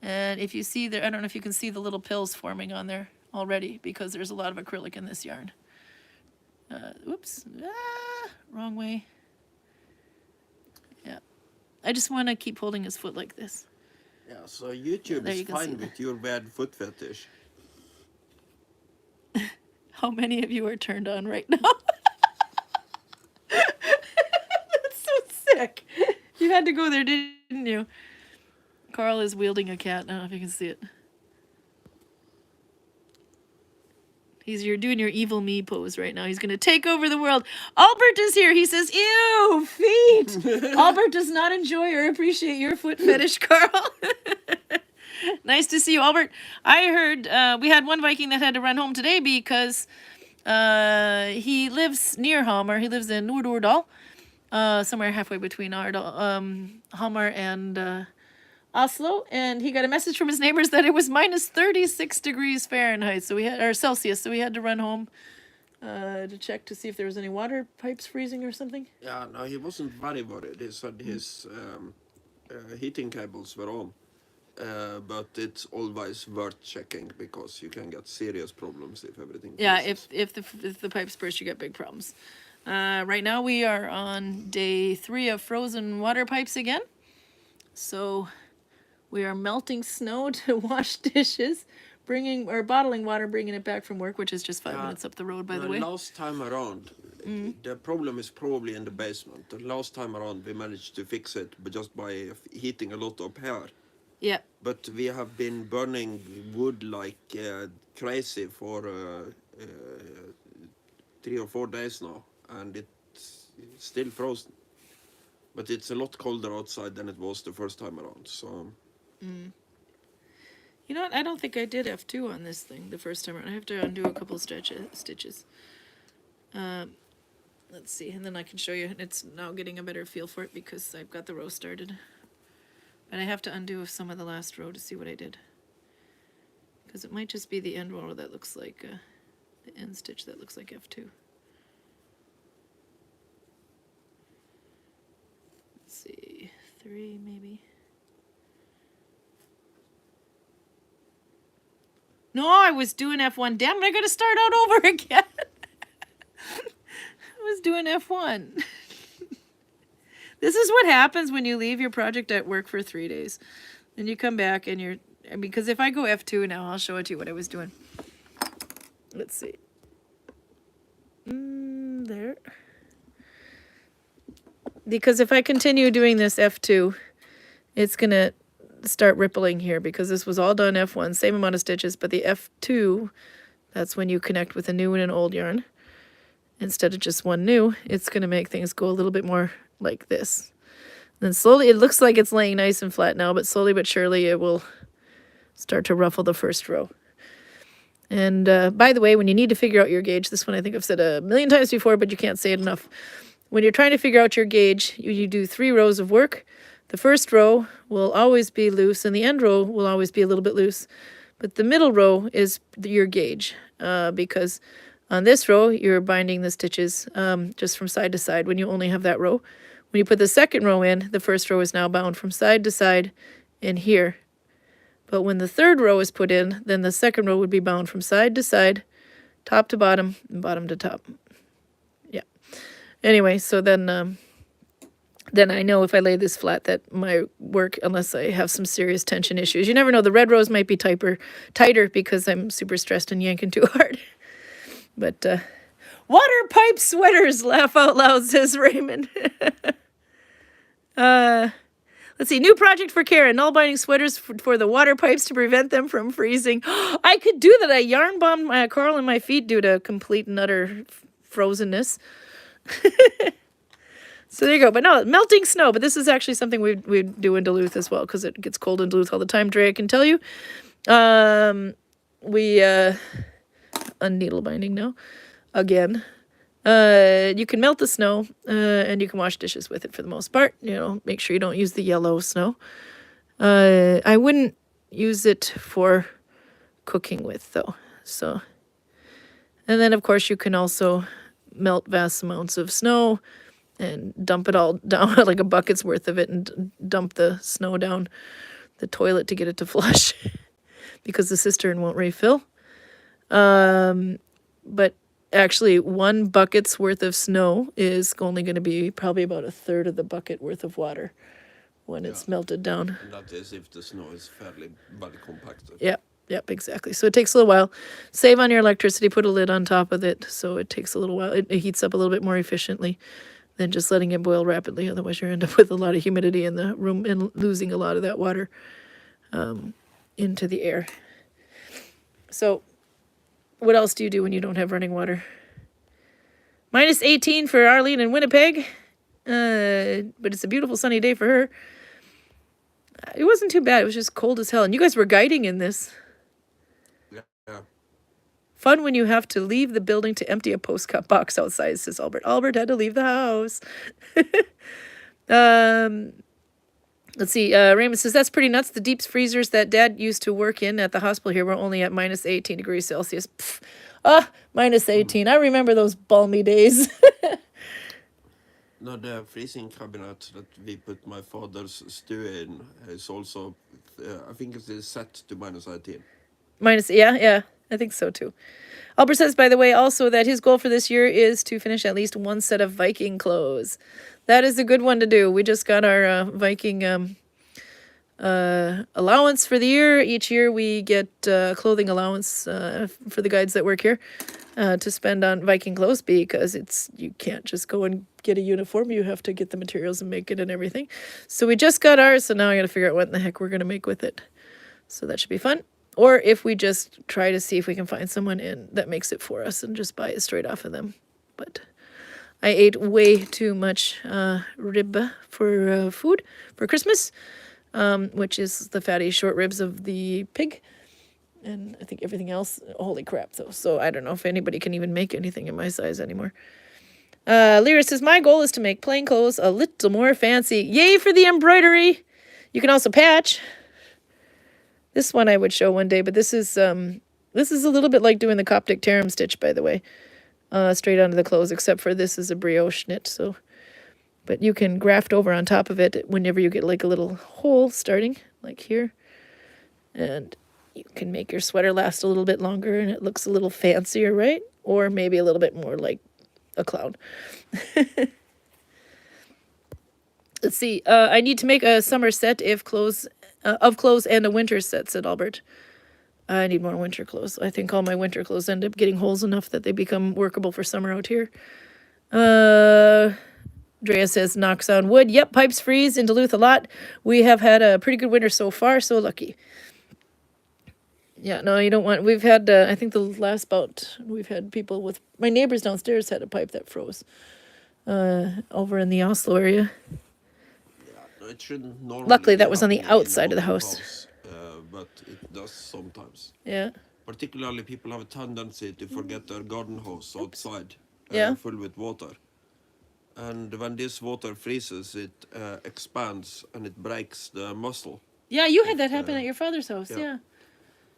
And if you see there, I don't know if you can see the little pills forming on there already because there's a lot of acrylic in this yarn. Oops. Wrong way. Yeah. I just want to keep holding his foot like this. Yeah, so YouTube is fine with your bad foot fetish. How many of you are turned on right now? That's so sick. You had to go there, didn't you? Karl is wielding a cat. I don't know if you can see it. You're doing your evil me pose right now. He's going to take over the world. Albert is here. He says, ew, feet. Albert does not enjoy or appreciate your foot fetish, Karl. Nice to see you, Albert. I heard we had one Viking that had to run home today because he lives near Hamar. He lives in Nord-Ordal, somewhere halfway between Hamar and Oslo, and he got a message from his neighbors that it was minus 36 degrees Fahrenheit, so we had, or Celsius, so we had to run home to check to see if there was any water pipes freezing or something. Yeah, no, he wasn't very worried. He said his heating cables were on, but it's always worth checking because you can get serious problems if everything. Yeah, if the pipes burst, you get big problems. Right now we are on day 3 of frozen water pipes again, so. We are melting snow to wash dishes, bottling water, bringing it back from work, which is just 5 minutes up the road, by the way. Last time around, the problem is probably in the basement. The last time around, we managed to fix it just by heating a lot up here. Yeah. But we have been burning wood like crazy for 3 or 4 days now, and it's still frozen. But it's a lot colder outside than it was the first time around, so... You know what? I don't think I did F2 on this thing the first time around. I have to undo a couple stitches. Let's see, and then I can show you. It's now getting a better feel for it because I've got the row started. But I have to undo some of the last row to see what I did. Because it might just be the end row that looks like, the end stitch that looks like F2. Let's see, 3 maybe. No, I was doing F1. Damn it, I gotta start out over again. I was doing F1. This is what happens when you leave your project at work for 3 days. Then you come back and because if I go F2 now, I'll show it to you what I was doing. Let's see. There. Because if I continue doing this F2, it's gonna start rippling here because this was all done F1, same amount of stitches, but the F2, that's when you connect with a new and an old yarn. Instead of just one new, it's going to make things go a little bit more like this. And then slowly, it looks like it's laying nice and flat now, but slowly but surely it will start to ruffle the first row. And by the way, when you need to figure out your gauge, this one I think I've said a million times before, but you can't say it enough. When you're trying to figure out your gauge, you do 3 rows of work. The first row will always be loose, and the end row will always be a little bit loose. But the middle row is your gauge, because on this row, you're binding the stitches just from side to side when you only have that row. When you put the second row in, the first row is now bound from side to side in here. But when the third row is put in, then the second row would be bound from side to side, top to bottom, and bottom to top. Yeah. Anyway, so then I know if I lay this flat that my work, unless I have some serious tension issues. You never know. The red rows might be tighter because I'm super stressed and yanking too hard. But water pipe sweaters, laugh out loud, says Raymond. Let's see, new project for Karin, Nalbinding sweaters for the water pipes to prevent them from freezing. I could do that. I yarn bombed Karl and my feet due to complete and utter frozenness. So there you go. But no, melting snow. But this is actually something we do in Duluth as well, because it gets cold in Duluth all the time. Dre, I can tell you. We needle binding now. Again. You can melt the snow, and you can wash dishes with it for the most part. You know, make sure you don't use the yellow snow. I wouldn't use it for cooking with, though. So, and then, of course, you can also melt vast amounts of snow and dump it all down, like a bucket's worth of it, and dump the snow down the toilet to get it to flush because the cistern won't refill. But actually, 1 bucket's worth of snow is only going to be probably about 1/3 of the bucket worth of water when it's melted down. And that is if the snow is fairly body compacted. Yep, exactly. So it takes a little while. Save on your electricity, put a lid on top of it, so it takes a little while. It heats up a little bit more efficiently than just letting it boil rapidly. Otherwise, you end up with a lot of humidity in the room and losing a lot of that water into the air. So what else do you do when you don't have running water? Minus 18 for Arlene in Winnipeg. But it's a beautiful sunny day for her. It wasn't too bad. It was just cold as hell. And you guys were guiding in this. Yeah. Fun when you have to leave the building to empty a postcard box outside, says Albert. Albert had to leave the house. Let's see. Raymond says, that's pretty nuts. The deep freezers that Dad used to work in at the hospital here were only at minus 18 degrees Celsius. Minus 18. I remember those balmy days. No, the freezing cabinet that we put my father's stew in is also, I think it is set to minus 18. Yeah. I think so too. Albert says, by the way, also that his goal for this year is to finish at least 1 set of Viking clothes. That is a good one to do. We just got our Viking allowance for the year. Each year we get clothing allowance for the guides that work here to spend on Viking clothes, because you can't just go and get a uniform. You have to get the materials and make it and everything. So we just got ours, so now I got to figure out what in the heck we're going to make with it. So that should be fun. Or if we just try to see if we can find someone that makes it for us and just buy it straight off of them. But I ate way too much rib for food for Christmas, which is the fatty short ribs of the pig. And I think everything else, holy crap, though. So I don't know if anybody can even make anything in my size anymore. Lyra says, my goal is to make plain clothes a little more fancy. Yay for the embroidery. You can also patch. This one I would show one day, but this is a little bit like doing the Coptic Tarim stitch, by the way. Straight onto the clothes, except for this is a brioche knit. So, but you can graft over on top of it whenever you get like a little hole starting, like here. And you can make your sweater last a little bit longer and it looks a little fancier, right? Or maybe a little bit more like a clown. Let's see. I need to make a summer set of clothes and a winter set, said Albert. I need more winter clothes. I think all my winter clothes end up getting holes enough that they become workable for summer out here. Drea says, knocks on wood. Yep, pipes freeze in Duluth a lot. We have had a pretty good winter so far, so lucky. Yeah, no, you don't want... We've had, I think the last bout, we've had people with... My neighbors downstairs had a pipe that froze over in the Oslo area. It shouldn't normally. Luckily, that was on the outside of the house. but it does sometimes. Yeah. Particularly, people have a tendency to forget their garden hose outside, Yeah. full with water. And when this water freezes, it expands and it breaks the muscle Yeah, you had that happen at your father's house. yeah. Yeah.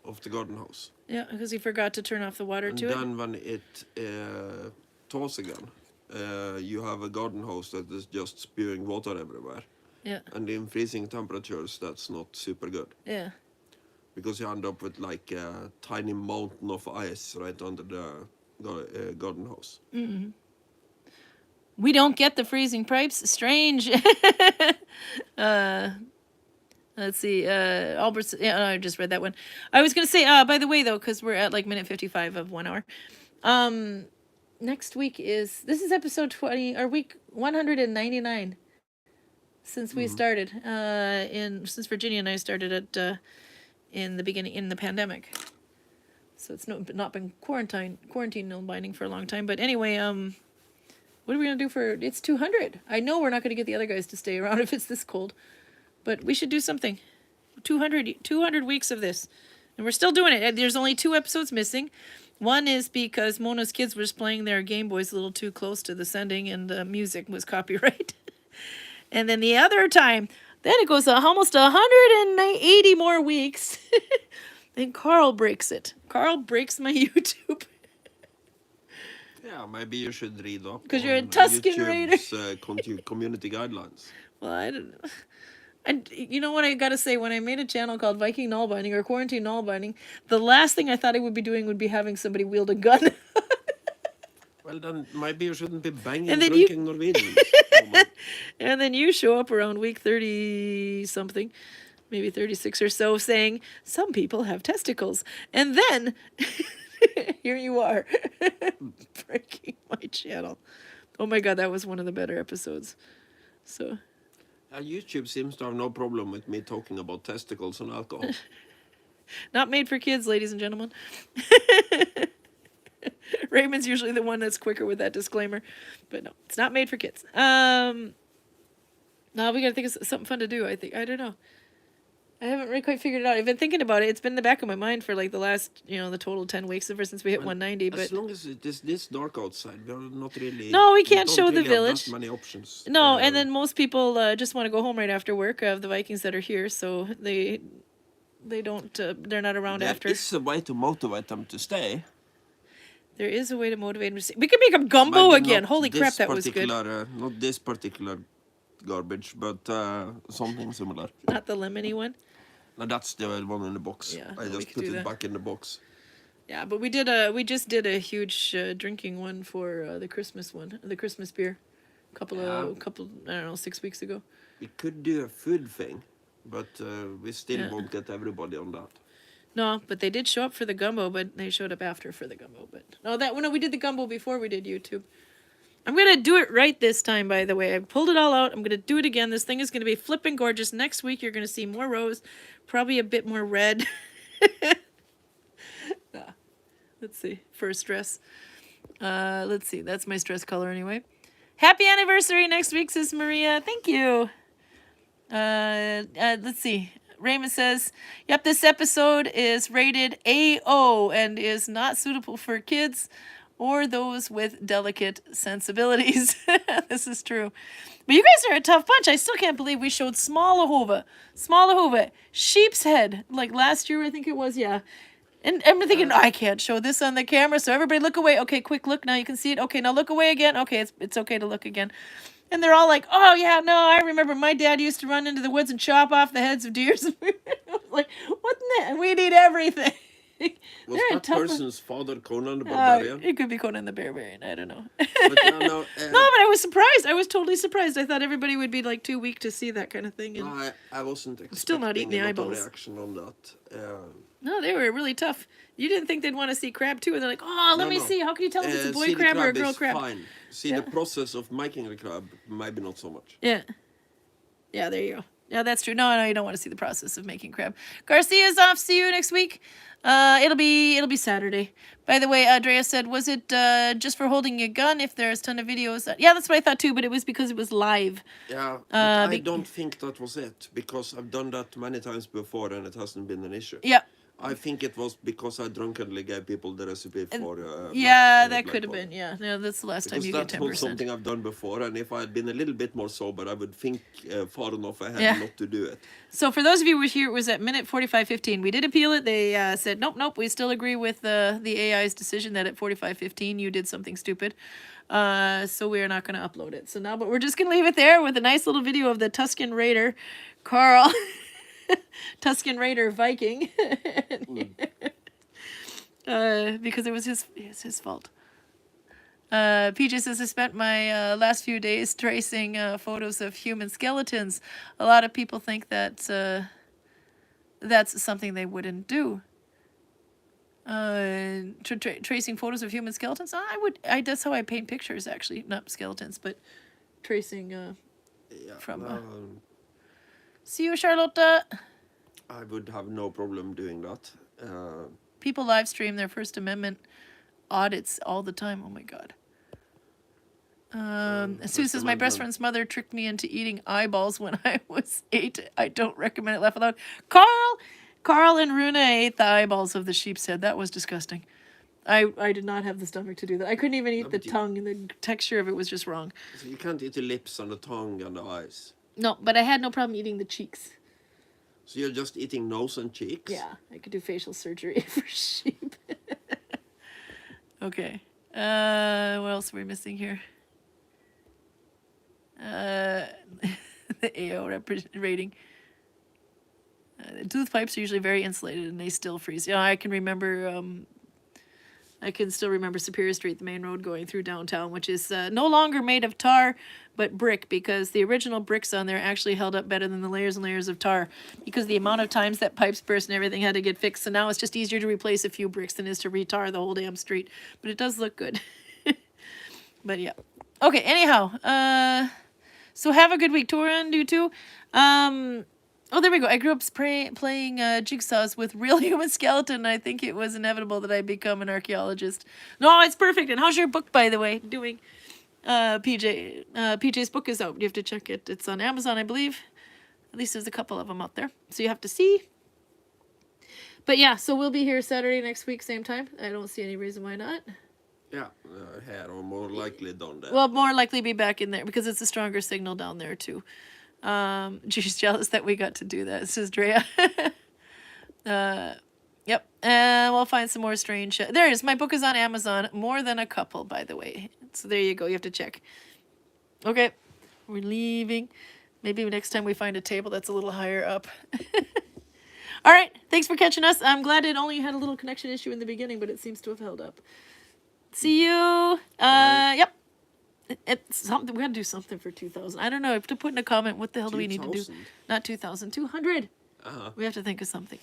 of the garden hose. Yeah, because he forgot to turn off the water And to it. then when it thaws again, you have a garden hose that is just spewing water everywhere. Yeah. And in freezing temperatures, that's not super good. Yeah. Because you end up with like a tiny mountain of ice right under the garden hose. Mm-hmm. We don't get the freezing pipes. Strange. Let's see. Albert's. Yeah, I just read that one. I was gonna say. By the way, though, because we're at like minute 55 of 1 hour. Next week is episode 20 or week 199. Since we started, since Virginia and I started at in the pandemic. So it's not been quarantine Nalbinding for a long time. But anyway, what are we gonna do it's 200? I know we're not gonna get the other guys to stay around if it's this cold, but we should do something. 200 weeks of this, and we're still doing it. There's only 2 episodes missing. One is because Mona's kids were just playing their Game Boys a little too close to the sending, and the music was copyright. And then the other time, then it goes almost 180 more weeks. And Karl breaks it. Karl breaks my YouTube. Yeah, maybe you should read up. Because you're a Tusken Raider. Community guidelines. Well, I don't know. And you know what I gotta say? When I made a channel called Viking Nålbinding or Quarantine Nålbinding, the last thing I thought I would be doing would be having somebody wield a gun. Well, then maybe you shouldn't be banging And then drinking Norwegians. And then you show up around week 30 something, maybe 36 or so, saying, some people have testicles. And then, here you are, breaking my channel. Oh my God, that was one of the better episodes. So... YouTube seems to have no problem with me talking about testicles and alcohol. Not made for kids, ladies and gentlemen. Raymond's usually the one that's quicker with that disclaimer. But no, it's not made for kids. Now we gotta think of something fun to do, I think. I don't know. I haven't really quite figured it out. I've been thinking about it. It's been in the back of my mind for like the last, the total 10 weeks ever since we hit 190. But as long as it is this dark outside, we're not really... No, we can't show the really village. Have that many options. No, and then most people just want to go home right after work of the Vikings that are here, so they don't, they're not around after. There is a way to motivate them to stay. There is a way to motivate them to stay. We can make them gumbo Maybe again. not Holy this crap, that was good. Not this particular garbage, but something similar. Not the lemony one? No, that's the one in the box. Yeah, I we just could put do it that. back in the box. Yeah, but we just did a huge drinking one for the Christmas one, the Christmas beer, couple I don't know, 6 weeks ago. We could do a food thing, but we still won't get everybody on that. No, but they did show up for the gumbo, but they showed up after for the gumbo. But no, we did the gumbo before we did YouTube. I'm gonna do it right this time, by the way. I pulled it all out. I'm gonna do it again. This thing is gonna be flipping gorgeous. Next week you're gonna see more rows, probably a bit more red. Let's see. First dress. Let's see. That's my stress color anyway. Happy anniversary next week, says Maria. Thank you. Let's see. Raymond says, yep, this episode is rated AO and is not suitable for kids or those with delicate sensibilities. This is true. But you guys are a tough bunch. I still can't believe we showed Smallahova, Sheep's Head, like last year, I think it was, yeah. And I'm thinking, I can't show this on the camera, so everybody look away. Okay, quick look, now you can see it. Okay, now look away again. Okay, it's okay to look again. And they're all like, oh, yeah, no, I remember my dad used to run into the woods and chop off the heads of deers. I was like, what in that? We need everything. Was that person's father Conan the Barbarian? It could be Conan the Barbarian. I don't know. But No, but I was surprised. I was totally surprised. I thought everybody would be like too weak to see that kind of thing. And no, I wasn't expecting still not eating the a lot of eyeballs. reaction on that. No, they were really tough. You didn't think they'd want to see crab too, and they're like, "Oh, let me see. How can you tell if it's a boy crab or a girl crab?" Fine. See the process of making the crab, maybe not so much. Yeah. Yeah, there you go. Yeah, that's true. No, you don't want to see the process of making crab. Garcia's off. See you next week. It'll be Saturday. By the way, Andrea said, was it just for holding a gun? If there's a ton of videos, yeah, that's what I thought too. But it was because it was live. Yeah, but I don't think that was it, because I've done that many times before and it hasn't been an issue. Yeah. I think it was because I drunkenly gave people the recipe for. Yeah, that could have been. Yeah, no, that's the last time you get 10%. That was something I've done before, and if I had been a little bit more sober, I would think far enough ahead not to do it. So for those of you who were here, it was at minute 45:15. We did appeal it. They said, nope, we still agree with the AI's decision that at 45:15 you did something stupid. So we're not going to upload it. So now, but we're just going to leave it there with a nice little video of the Tusken Raider, Karl. Tusken Raider Viking. Because it was his fault. PJ says, I spent my last few days tracing photos of human skeletons. A lot of people think that that's something they wouldn't do. Tracing photos of human skeletons? That's how I paint pictures, actually. Not skeletons, but tracing from... See you, Charlotte. I would have no problem doing that. People live stream their First Amendment audits all the time. Oh my God. Sue says, my best friend's mother tricked me into eating eyeballs when I was 8. I don't recommend it. Laugh aloud. Karl and Runa ate the eyeballs of the sheep's head. That was disgusting. I did not have the stomach to do that. I couldn't even eat the tongue, and the texture of it was just wrong. So you can't eat the lips and the tongue and the eyes? No, but I had no problem eating the cheeks. So you're just eating nose and cheeks? Yeah, I could do facial surgery for sheep. Okay. What else are we missing here? The AO rating. Tooth pipes are usually very insulated and they still freeze. Yeah, I can remember... I can still remember Superior Street, the main road going through downtown, which is no longer made of tar, but brick, because the original bricks on there actually held up better than the layers and layers of tar, because the amount of times that pipes burst and everything had to get fixed. So now it's just easier to replace a few bricks than it is to retar the whole damn street. But it does look good. But yeah. Okay, anyhow. So have a good week, Torin, you too. Oh, there we go. I grew up playing jigsaws with real human skeleton. I think it was inevitable that I become an archaeologist. No, it's perfect. And how's your book, by the way, doing? PJ's book is out. You have to check it. It's on Amazon, I believe. At least there's a couple of them out there. So you have to see. But yeah, so we'll be here Saturday next week, same time. I don't see any reason why not. Yeah, here or more likely down there. Well, more likely be back in there because it's a stronger signal down there too. She's jealous that we got to do that, says Drea. Yep. And we'll find some more strange... There it is. My book is on Amazon. More than a couple, by the way. So there you go. You have to check. Okay. We're leaving. Maybe next time we find a table that's a little higher up. All right. Thanks for catching us. I'm glad it only had a little connection issue in the beginning, but it seems to have held up. See you. Yep. It's something. We got to do something for 2,000. I don't know. I have to put in a comment. What the hell do we need to do? Not 2,000. 200. We have to think of something.